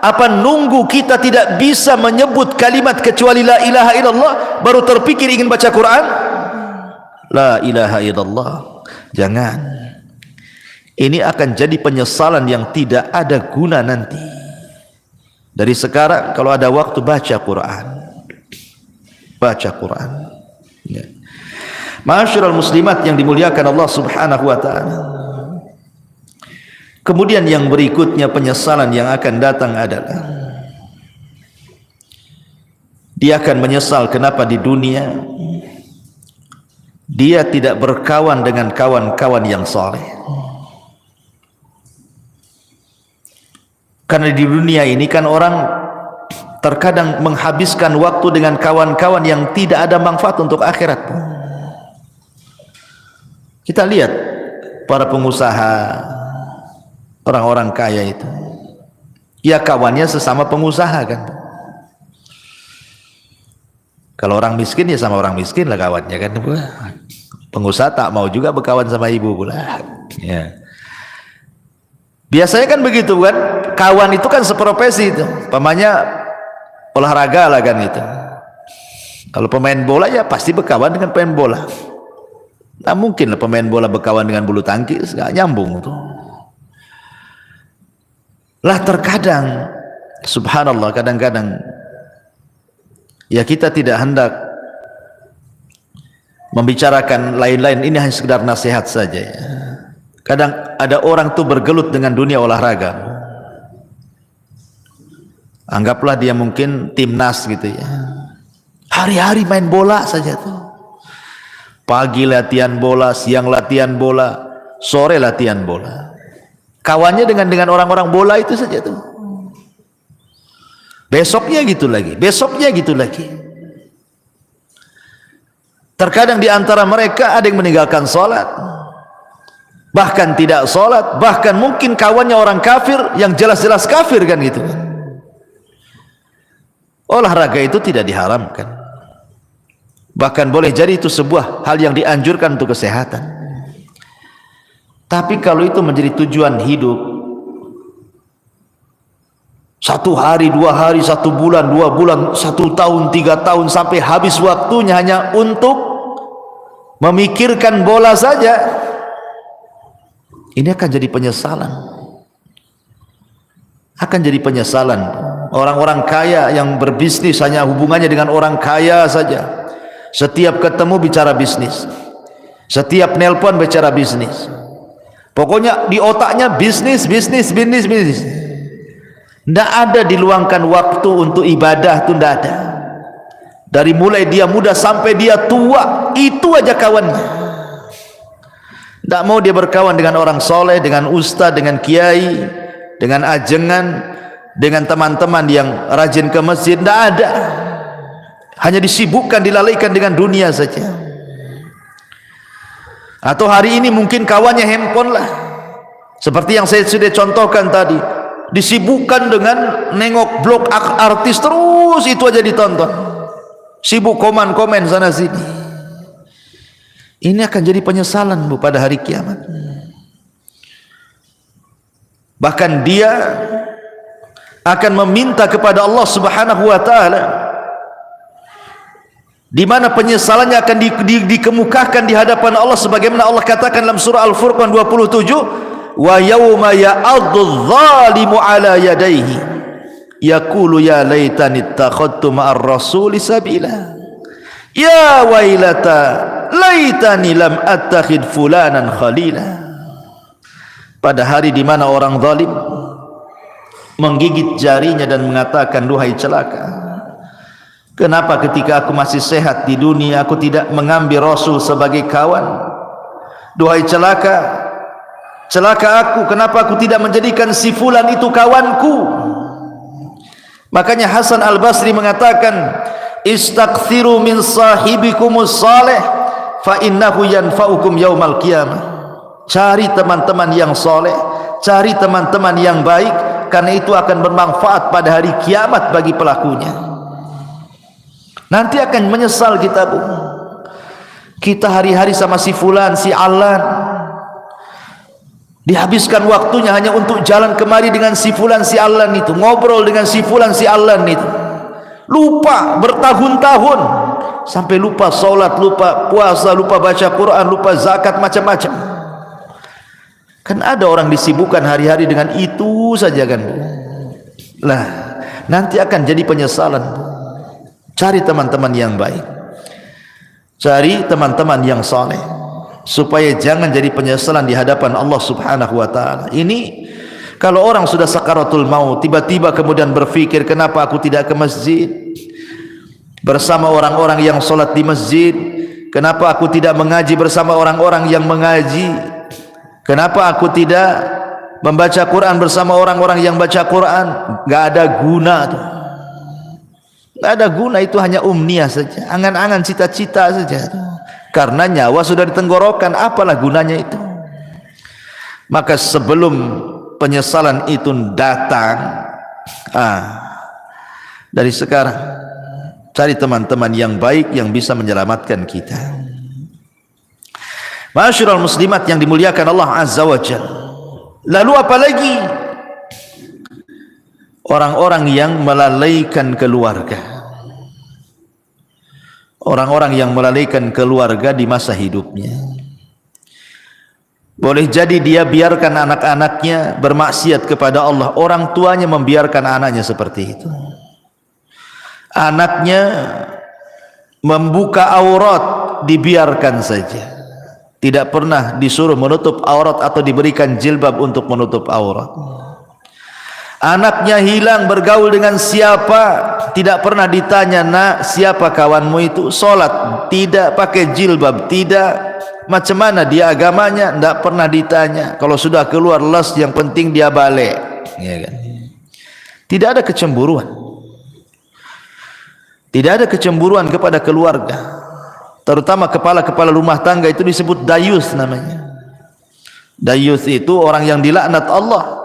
Apa nunggu kita tidak bisa menyebut kalimat kecuali la ilaha illallah baru terpikir ingin baca Quran? La ilaha illallah. Jangan. Ini akan jadi penyesalan yang tidak ada guna nanti. Dari sekarang kalau ada waktu baca Quran. Baca Quran. Ya. Ma'asyiral muslimat yang dimuliakan Allah Subhanahu wa taala. Kemudian yang berikutnya penyesalan yang akan datang adalah dia akan menyesal kenapa di dunia dia tidak berkawan dengan kawan-kawan yang saleh. Karena di dunia ini kan orang terkadang menghabiskan waktu dengan kawan-kawan yang tidak ada manfaat untuk akhirat. Kita lihat para pengusaha, orang-orang kaya itu, ya kawannya sesama pengusaha kan. Kalau orang miskin ya sama orang miskin lah kawannya kan. Pengusaha tak mau juga berkawan sama ibu pula. Ya. Biasanya kan begitu kan, kawan itu kan seprofesi itu, pamanya olahraga lah kan itu. Kalau pemain bola ya pasti berkawan dengan pemain bola. Nah mungkin lah pemain bola berkawan dengan bulu tangkis, nggak nyambung tuh. Lah terkadang, subhanallah, kadang-kadang ya kita tidak hendak membicarakan lain-lain, ini hanya sekedar nasihat saja ya. Kadang ada orang tuh bergelut dengan dunia olahraga. Anggaplah dia mungkin timnas gitu ya. Hari-hari main bola saja tuh. Pagi latihan bola, siang latihan bola, sore latihan bola. Kawannya dengan orang-orang bola itu saja tuh. Besoknya gitu lagi, besoknya gitu lagi. Terkadang di antara mereka ada yang meninggalkan sholat, bahkan tidak sholat, bahkan mungkin kawannya orang kafir yang jelas-jelas kafir kan gitu. Olahraga itu tidak diharamkan, bahkan boleh jadi itu sebuah hal yang dianjurkan untuk kesehatan. Tapi kalau itu menjadi tujuan hidup, 1 hari, 2 hari, 1 bulan, 2 bulan, 1 tahun, 3 tahun, sampai habis waktunya hanya untuk memikirkan bola saja, ini akan jadi penyesalan. Akan jadi penyesalan. Orang-orang kaya yang berbisnis hanya hubungannya dengan orang kaya saja. Setiap ketemu bicara bisnis, setiap nelpon bicara bisnis. Pokoknya di otaknya bisnis, bisnis, bisnis, bisnis. Tidak ada diluangkan waktu untuk ibadah, itu tidak ada. Dari mulai dia muda sampai dia tua, itu aja kawannya. Tidak mau dia berkawan dengan orang soleh, dengan ustaz, dengan kiai, dengan ajengan, dengan teman-teman yang rajin ke masjid. Tidak ada. Hanya disibukkan, dilalaikan dengan dunia saja. Atau hari ini mungkin kawannya handphone lah, seperti yang saya sudah contohkan tadi, disibukkan dengan nengok blog artis, terus itu aja ditonton, sibuk komen-komen sana sini. Ini akan jadi penyesalan bu pada hari kiamat. Bahkan dia akan meminta kepada Allah Subhanahu wa taala, di mana penyesalannya akan dikemukakan di hadapan Allah, sebagaimana Allah katakan dalam surah Al-Furqan 27, wa yauma ya'addu dzalimu ala yadayhi yaqulu ya laitani ittakhadtu ma'ar rasuli sabila ya wailata laitani lam attakhid fulanan khalila. Pada hari di mana orang zalim menggigit jarinya dan mengatakan, duhai celaka, kenapa ketika aku masih sehat di dunia aku tidak mengambil Rasul sebagai kawan? Duhai celaka, celaka aku, kenapa aku tidak menjadikan si fulan itu kawanku? Makanya Hasan Al-Basri mengatakan, istaghfiru min sahibikumus salih fa innahu yanfa'ukum yaumal qiyamah. Cari teman-teman yang soleh, cari teman-teman yang baik, karena itu akan bermanfaat pada hari kiamat bagi pelakunya. Nanti akan menyesal kita bu. Kita hari-hari sama si fulan, si alan, dihabiskan waktunya hanya untuk jalan kemari dengan si fulan, si alan itu, ngobrol dengan si fulan, si alan itu, lupa bertahun-tahun, sampai lupa sholat, lupa puasa, lupa baca Quran, lupa zakat, macam-macam. Kan ada orang disibukkan hari-hari dengan itu saja kan bu. Lah nanti akan jadi penyesalan. Cari teman-teman yang baik, cari teman-teman yang saleh, supaya jangan jadi penyesalan di hadapan Allah Subhanahu wa taala. Ini kalau orang sudah sakaratul maut, tiba-tiba kemudian berpikir, kenapa aku tidak ke masjid bersama orang-orang yang salat di masjid? Kenapa aku tidak mengaji bersama orang-orang yang mengaji? Kenapa aku tidak membaca Quran bersama orang-orang yang baca Quran? Gak ada guna tuh. Gak ada guna, itu hanya umniah saja, angan-angan, cita-cita saja. Karena nyawa sudah ditenggorokan, apalah gunanya itu? Maka sebelum penyesalan itu datang, dari sekarang cari teman-teman yang baik yang bisa menyelamatkan kita. Ma'asyiral muslimat yang dimuliakan Allah Azza wa Jalla. Lalu apalagi orang-orang yang melalaikan keluarga. Orang-orang yang melalaikan keluarga di masa hidupnya. Boleh jadi dia biarkan anak-anaknya bermaksiat kepada Allah, orang tuanya membiarkan anaknya seperti itu. Anaknya membuka aurat, dibiarkan saja, tidak pernah disuruh menutup aurat atau diberikan jilbab untuk menutup aurat. Anaknya hilang bergaul dengan siapa, tidak pernah ditanya, nak siapa kawanmu itu? Solat tidak, pakai jilbab tidak, macam mana dia agamanya, tidak pernah ditanya. Kalau sudah keluar les, yang penting dia balik, ya kan? Tidak ada kecemburuan. Tidak ada kecemburuan kepada keluarga, terutama kepala-kepala rumah tangga. Itu disebut dayus namanya. Dayus itu orang yang dilaknat Allah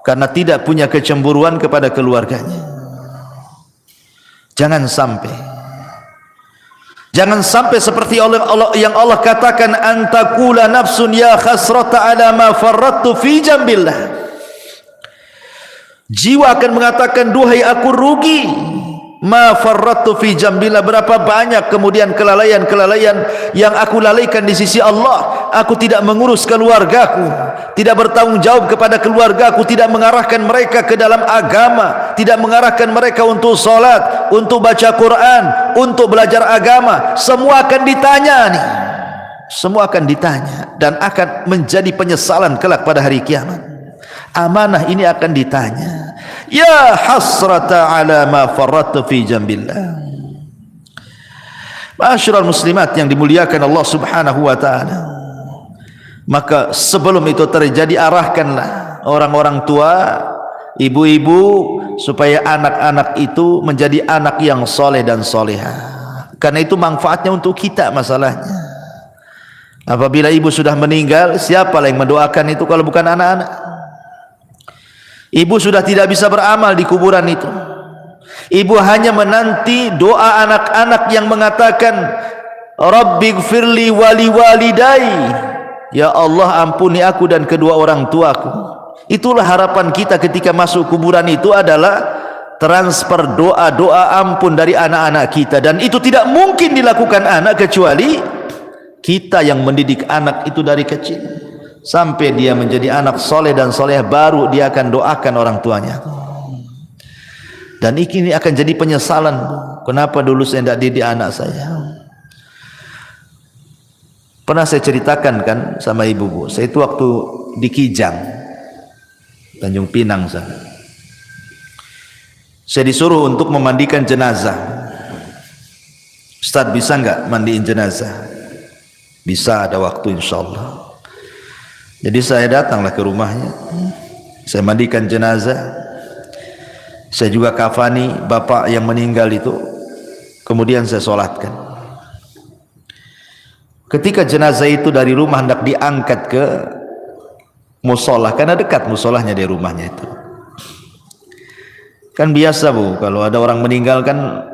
karena tidak punya kecemburuan kepada keluarganya. Jangan sampai seperti Allah yang Allah katakan, antakula nafsun ya khasrata ala ma farrattu fi jambillah. Jiwa akan mengatakan, duhai aku rugi, ma farrattu fi jambillah, berapa banyak kemudian kelalaian-kelalaian yang aku lalaikan di sisi Allah. Aku tidak mengurus keluargaku, tidak bertanggung jawab kepada keluargaku, tidak mengarahkan mereka ke dalam agama, tidak mengarahkan mereka untuk salat, untuk baca Quran, untuk belajar agama. Semua akan ditanya nih. Semua akan ditanya dan akan menjadi penyesalan kelak pada hari kiamat. Amanah ini akan ditanya. Ya hasrata ala ma farrattu fi jambillah. Ma'asyiral muslimat yang dimuliakan Allah Subhanahu wa taala. Maka sebelum itu terjadi, arahkanlah orang-orang tua, ibu-ibu, supaya anak-anak itu menjadi anak yang soleh dan solehah. Karena itu manfaatnya untuk kita masalahnya. Apabila ibu sudah meninggal, siapa yang mendoakan itu kalau bukan anak-anak? Ibu sudah tidak bisa beramal di kuburan itu. Ibu hanya menanti doa anak-anak yang mengatakan, Rabbighfirli wali walidai, ya Allah ampuni aku dan kedua orang tuaku. Itulah harapan kita ketika masuk kuburan itu, adalah transfer doa-doa ampun dari anak-anak kita. Dan itu tidak mungkin dilakukan anak kecuali kita yang mendidik anak itu dari kecil sampai dia menjadi anak soleh dan soleh, baru dia akan doakan orang tuanya. Dan ini akan jadi penyesalan, kenapa dulu saya tidak didik anak saya. Pernah saya ceritakan kan sama ibu, bu, saya itu waktu di Kijang, Tanjung Pinang sana, saya disuruh untuk memandikan jenazah. Ustaz, bisa enggak mandiin jenazah? Bisa, ada waktu insyaallah. Jadi saya datanglah ke rumahnya, saya mandikan jenazah, saya juga kafani bapak yang meninggal itu, kemudian saya solatkan. Ketika jenazah itu dari rumah hendak diangkat ke musola, karena dekat musolahnya dari rumahnya itu. Kan biasa, bu, kalau ada orang meninggal kan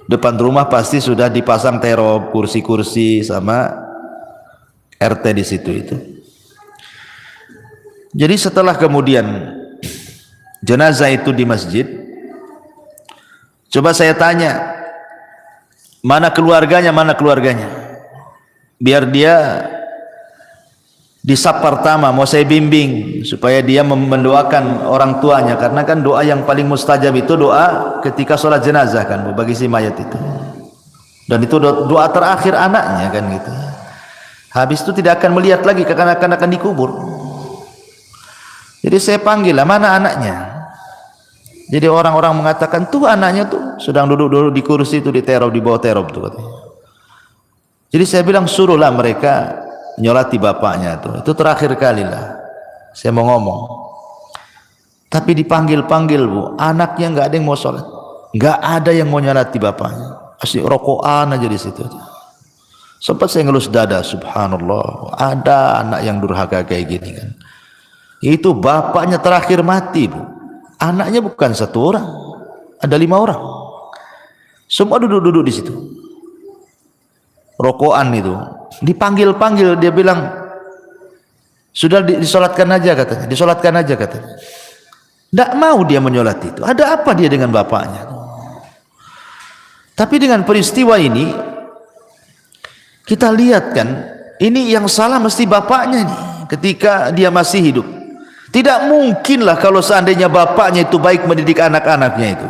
depan rumah pasti sudah dipasang terop, kursi-kursi sama RT di situ itu. Jadi setelah kemudian jenazah itu di masjid, coba saya tanya, mana keluarganya, biar dia di saf pertama mau saya bimbing supaya dia mendoakan orang tuanya, karena kan doa yang paling mustajab itu doa ketika sholat jenazah kan Bu, bagi si mayat itu, dan itu doa terakhir anaknya kan gitu. Habis itu tidak akan melihat lagi kekanak-kanakan akan dikubur. Jadi saya panggil lah, mana anaknya? Jadi orang-orang mengatakan tuh anaknya tuh sedang duduk-duduk di kursi itu, di terop, di bawah terop tuh katanya. Jadi saya bilang suruhlah mereka nyolati bapaknya tuh. Itu terakhir kali lah saya mau ngomong. Tapi dipanggil-panggil Bu, anaknya nggak ada yang mau sholat, nggak ada yang mau nyolati bapaknya, asli rokokan aja di situ. Sempat saya ngelus dada, subhanallah, ada anak yang durhaka kayak gini kan. Itu bapaknya terakhir mati Bu, anaknya bukan satu orang, ada 5 orang, semua duduk-duduk di situ, rokokan itu. Dipanggil-panggil dia bilang sudah disolatkan aja katanya, disolatkan aja katanya. Tidak mau dia menyolat itu. Ada apa dia dengan bapaknya? Tapi dengan peristiwa ini kita lihat kan, ini yang salah mesti bapaknya nih ketika dia masih hidup. Tidak mungkinlah kalau seandainya bapaknya itu baik mendidik anak-anaknya itu,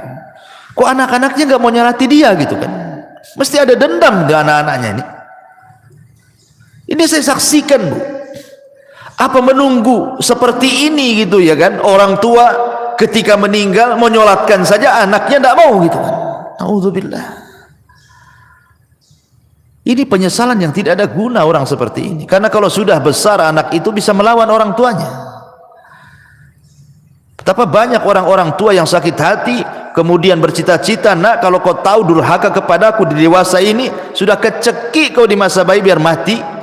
kok anak-anaknya nggak mau nyolati dia gitu kan? Mesti ada dendam dengan anak-anaknya ini. Ini saya saksikan Bu. Apa menunggu seperti ini gitu ya kan? Orang tua ketika meninggal menyolatkan saja anaknya tidak mau gitu kan? Auzubillah. Ini penyesalan yang tidak ada guna orang seperti ini. Karena kalau sudah besar anak itu bisa melawan orang tuanya. Betapa banyak orang-orang tua yang sakit hati kemudian bercita-cita, nak kalau kau tahu durhaka kepadaku di dewasa ini, sudah kecekik kau di masa bayi biar mati.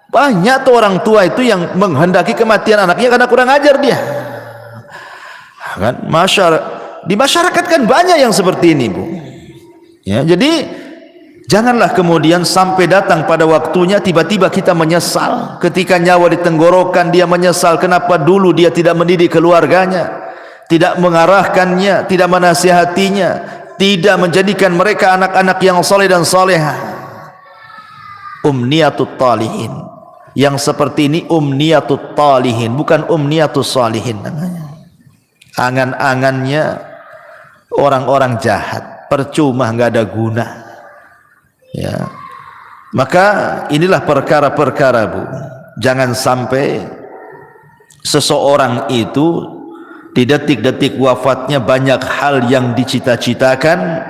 Banyak tuh orang tua itu yang menghendaki kematian anaknya karena kurang ajar dia kan. Di masyarakat kan banyak yang seperti ini Bu ya. Jadi janganlah kemudian sampai datang pada waktunya tiba-tiba kita menyesal. Ketika nyawa di tenggorokan dia menyesal kenapa dulu dia tidak mendidik keluarganya, tidak mengarahkannya, tidak menasihatinya, tidak menjadikan mereka anak-anak yang saleh dan salehah. Umniyatut talihin, yang seperti ini umniyatut talihin, bukan umniyatus salihin namanya. Angan-angannya orang-orang jahat, percuma, nggak ada guna ya. Maka inilah perkara-perkara Bu, jangan sampai seseorang itu di detik-detik wafatnya banyak hal yang dicita-citakan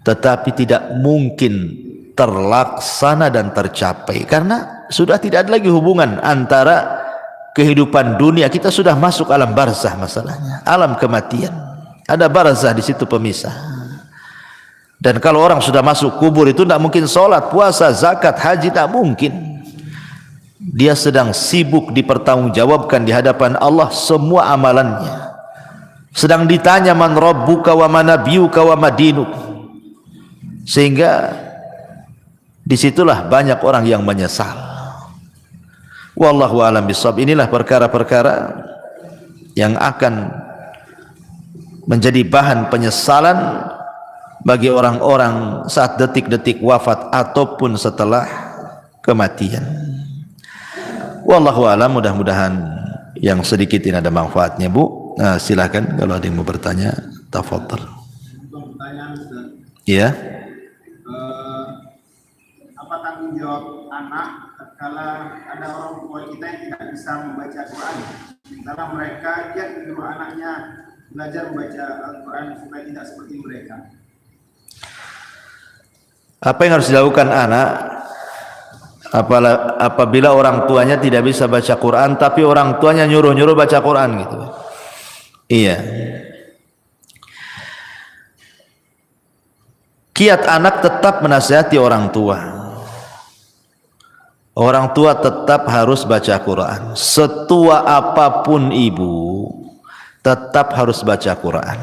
tetapi tidak mungkin terlaksana dan tercapai karena sudah tidak ada lagi hubungan antara kehidupan dunia. Kita sudah masuk alam barzah, masalahnya alam kematian, ada barzah di situ pemisah. Dan kalau orang sudah masuk kubur itu tidak mungkin sholat, puasa, zakat, haji, tak mungkin. Dia sedang sibuk dipertanggungjawabkan di hadapan Allah semua amalannya, sedang ditanya man rabbuka wa man nabiyuka wa madinuk. Sehingga disitulah banyak orang yang menyesal. Wallahu a'lam bishawab. Inilah perkara-perkara yang akan menjadi bahan penyesalan bagi orang-orang saat detik-detik wafat ataupun setelah kematian. Wallahu a'lam. Mudah-mudahan yang sedikit ini ada manfaatnya Bu. Nah, silakan kalau ada yang mau bertanya, tafadhal. Iya. Apa tanggung jawab anak kalau ada orang tua kita yang tidak bisa membaca Quran, sementara mereka dia menyuruh anaknya belajar membaca Al-Quran supaya tidak seperti mereka? Apa yang harus dilakukan anak apabila orang tuanya tidak bisa baca Quran tapi orang tuanya nyuruh-nyuruh baca Quran gitu? Iya. Kiat anak tetap menasihati orang tua. Orang tua tetap harus baca Quran. Setua apapun ibu, tetap harus baca Quran.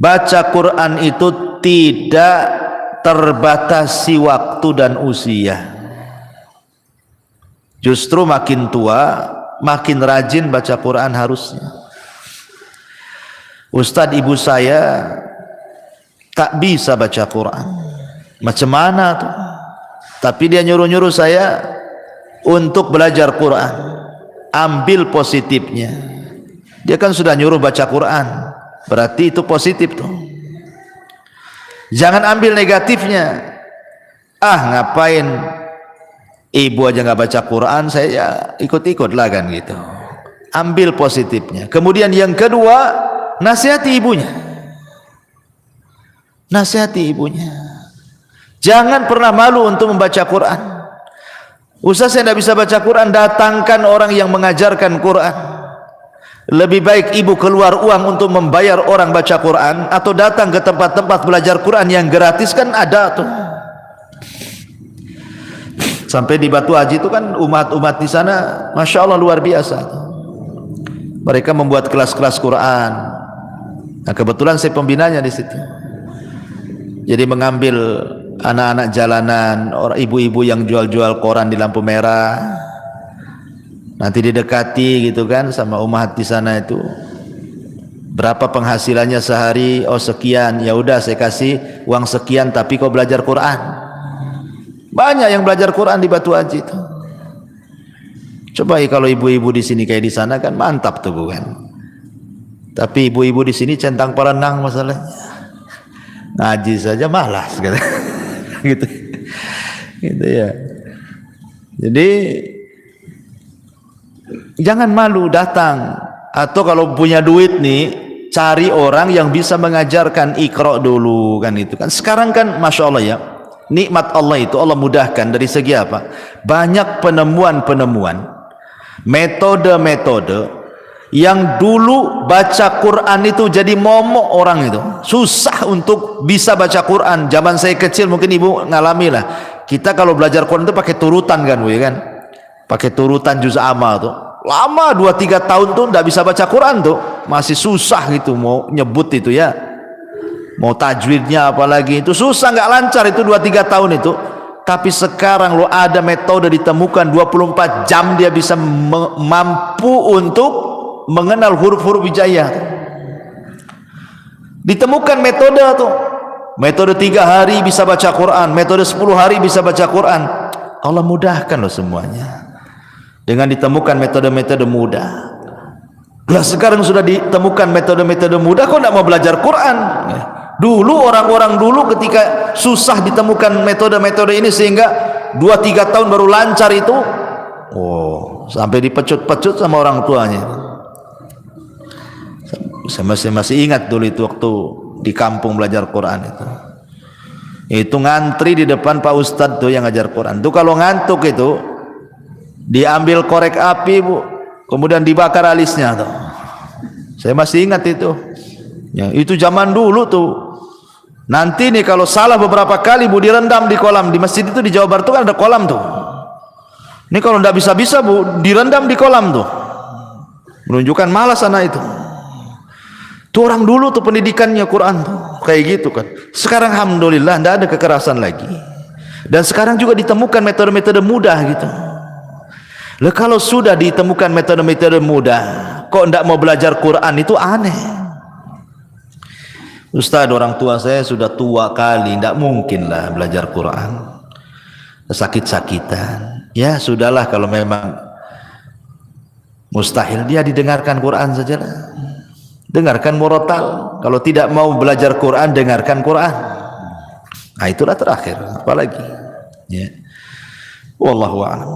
Baca Quran itu tidak terbatasi waktu dan usia. Justru makin tua, makin rajin baca Quran harusnya. Ustadz ibu saya tak bisa baca Quran. Macam mana tuh? Tapi dia nyuruh-nyuruh saya untuk belajar Quran. Ambil positifnya. Dia kan sudah nyuruh baca Quran, berarti itu positif tuh. Jangan ambil negatifnya. Ngapain ibu aja nggak baca Quran, saya ya ikut-ikut lah kan gitu. Ambil positifnya. Kemudian yang kedua, nasihati ibunya. Nasihati ibunya. Jangan pernah malu untuk membaca Quran. Ustaz, saya tidak bisa baca Quran, datangkan orang yang mengajarkan Quran. Lebih baik ibu keluar uang untuk membayar orang baca Quran, atau datang ke tempat-tempat belajar Quran yang gratis, kan ada tuh. Sampai di Batu Haji itu kan umat-umat di sana, masya Allah luar biasa. Mereka membuat kelas-kelas Quran. Nah, kebetulan saya pembinanya di situ. Jadi mengambil anak-anak jalanan, orang ibu-ibu yang jual-jual koran di lampu merah, nanti didekati gitu kan sama umat di sana itu. Berapa penghasilannya sehari? Oh sekian. Ya udah saya kasih uang sekian, tapi kau belajar Quran. Banyak yang belajar Quran di Batu Haji itu. Coba kalau ibu-ibu di sini kayak di sana kan mantap tuh bukan? Tapi ibu-ibu di sini centang perenang masalahnya. Ngaji saja malas gitu. gitu. Gitu ya. Jadi jangan malu datang, atau kalau punya duit nih cari orang yang bisa mengajarkan Iqra dulu kan itu kan. Sekarang kan masya Allah ya, nikmat Allah itu Allah mudahkan dari segi apa? Banyak penemuan-penemuan, metode-metode yang dulu baca Quran itu jadi momok orang itu. Susah untuk bisa baca Quran. Zaman saya kecil mungkin ibu ngalami lah. Kita kalau belajar Quran itu pakai turutan kan bu ya kan? Pakai turutan juz amma tuh. Lama 2-3 tahun tuh tidak bisa baca Quran tuh. Masih susah gitu mau nyebut itu ya. Mau tajwidnya apalagi itu susah, nggak lancar itu 2-3 tahun itu. Tapi sekarang lo ada metode ditemukan 24 jam dia bisa mampu untuk mengenal huruf-huruf hijaiyah. Ditemukan metode tuh. Metode 3 hari bisa baca Quran, metode 10 hari bisa baca Quran. Allah mudahkan loh semuanya. Dengan ditemukan metode-metode mudah. Lah sekarang sudah ditemukan metode-metode mudah, kok tidak mau belajar Quran? Dulu orang-orang dulu ketika susah ditemukan metode-metode ini sehingga 2-3 tahun baru lancar itu. Oh, sampai dipecut-pecut sama orang tuanya. Saya masih ingat dulu itu waktu di kampung belajar Quran itu ngantri di depan Pak Ustadz tuh yang ngajar Quran tuh, kalau ngantuk itu diambil korek api bu, kemudian dibakar alisnya tuh. Saya masih ingat itu ya, itu zaman dulu tuh. Nanti nih kalau salah beberapa kali bu direndam di kolam. Di masjid itu di Jawa Barat tuh kan ada kolam tuh. Ini kalau ndak bisa-bisa bu direndam di kolam tuh, menunjukkan malas anak itu. Tuh orang dulu tuh pendidikannya Quran tuh kayak gitu kan. Sekarang alhamdulillah tidak ada kekerasan lagi, dan sekarang juga ditemukan metode-metode mudah gitu. Lah kalau sudah ditemukan metode-metode mudah, kok tidak mau belajar Quran, itu aneh. Ustaz, orang tua saya sudah tua kali, tidak mungkin lah belajar Quran, sakit-sakitan. Ya sudahlah, kalau memang mustahil dia didengarkan Quran sajalah. Dengarkan murotal. Kalau tidak mau belajar Quran, dengarkan Quran. Nah itulah terakhir, apalagi ya. Wallahu a'lam.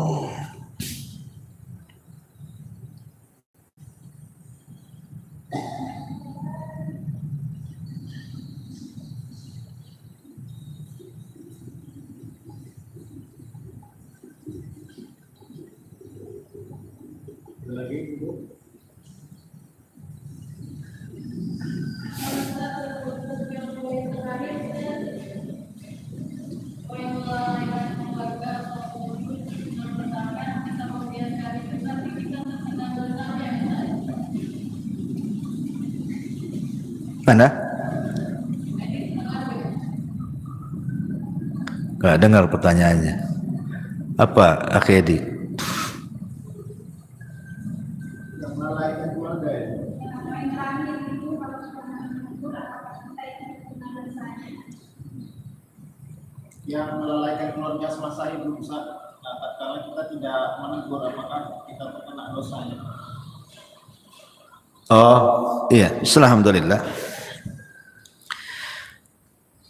Lagi ibu. Mana? Gak dengar pertanyaannya. Apa Akhedi? Yang melalaikan keluarga ya. Yang melalaikan keluarga semasa hidup, Ustaz. Nah, tatkala kita tidak menegur, apakah kita terkena dosanya? Oh iya, alhamdulillah.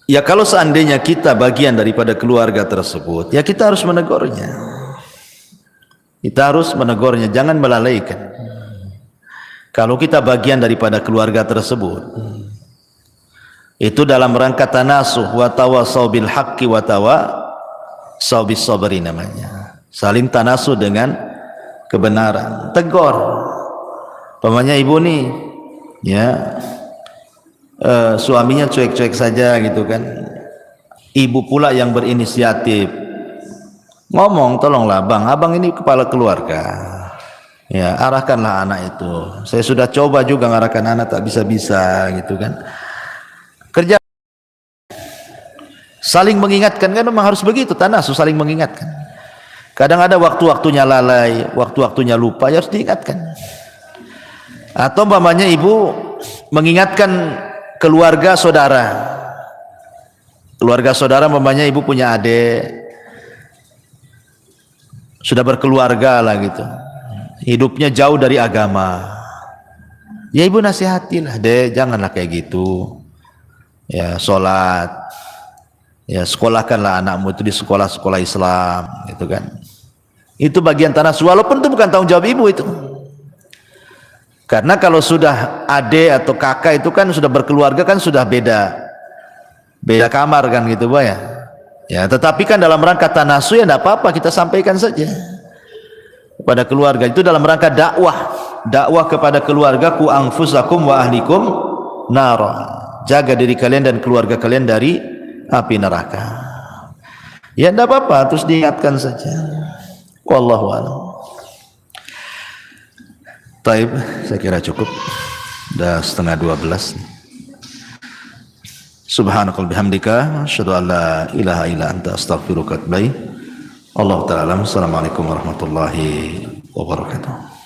Ya kalau seandainya kita bagian daripada keluarga tersebut, ya kita harus menegurnya. Kita harus menegurnya, jangan melalaikan. Kalau kita bagian daripada keluarga tersebut, itu dalam rangka tanasuh wa tawassaw bil haqqi wa tawassaw bis sabri namanya. Saling tanasuh dengan kebenaran. Tegur. Pamannya ibu nih, ya. Suaminya cuek-cuek saja gitu kan, ibu pula yang berinisiatif ngomong, tolonglah bang, abang ini kepala keluarga, ya arahkanlah anak itu. Saya sudah coba juga ngarahkan anak, tak bisa-bisa gitu kan. Kerja saling mengingatkan, kan memang harus begitu, tanasuh saling mengingatkan. Kadang ada waktu-waktunya lalai, waktu-waktunya lupa, ya harus diingatkan. Atau umpamanya ibu mengingatkan keluarga saudara, umpamanya ibu punya adik, sudah berkeluarga lah gitu, hidupnya jauh dari agama, ya ibu nasihatilah, dek janganlah kayak gitu, ya sholat, ya sekolahkanlah anakmu itu di sekolah-sekolah Islam gitu kan. Itu bagian tanasuh, walaupun itu bukan tanggung jawab ibu itu. Karena kalau sudah adik atau kakak itu kan sudah berkeluarga, kan sudah beda kamar kan gitu Pak ya. Ya, tetapi kan dalam rangka tanasuh ya enggak apa-apa, kita sampaikan saja kepada keluarga. Itu dalam rangka dakwah kepada keluarga, ku anfusakum wa ahlikum nar. Jaga diri kalian dan keluarga kalian dari api neraka. Ya enggak apa-apa, terus diingatkan saja. Wallahu a'lam. Taib, saya kira cukup. Sudah 11:30. Subhanakal bihamdika, asyhadu an la ilaha illa anta, astaghfiruka wa atubu ilaik. Allahu ta'ala. Assalamualaikum warahmatullahi wabarakatuh.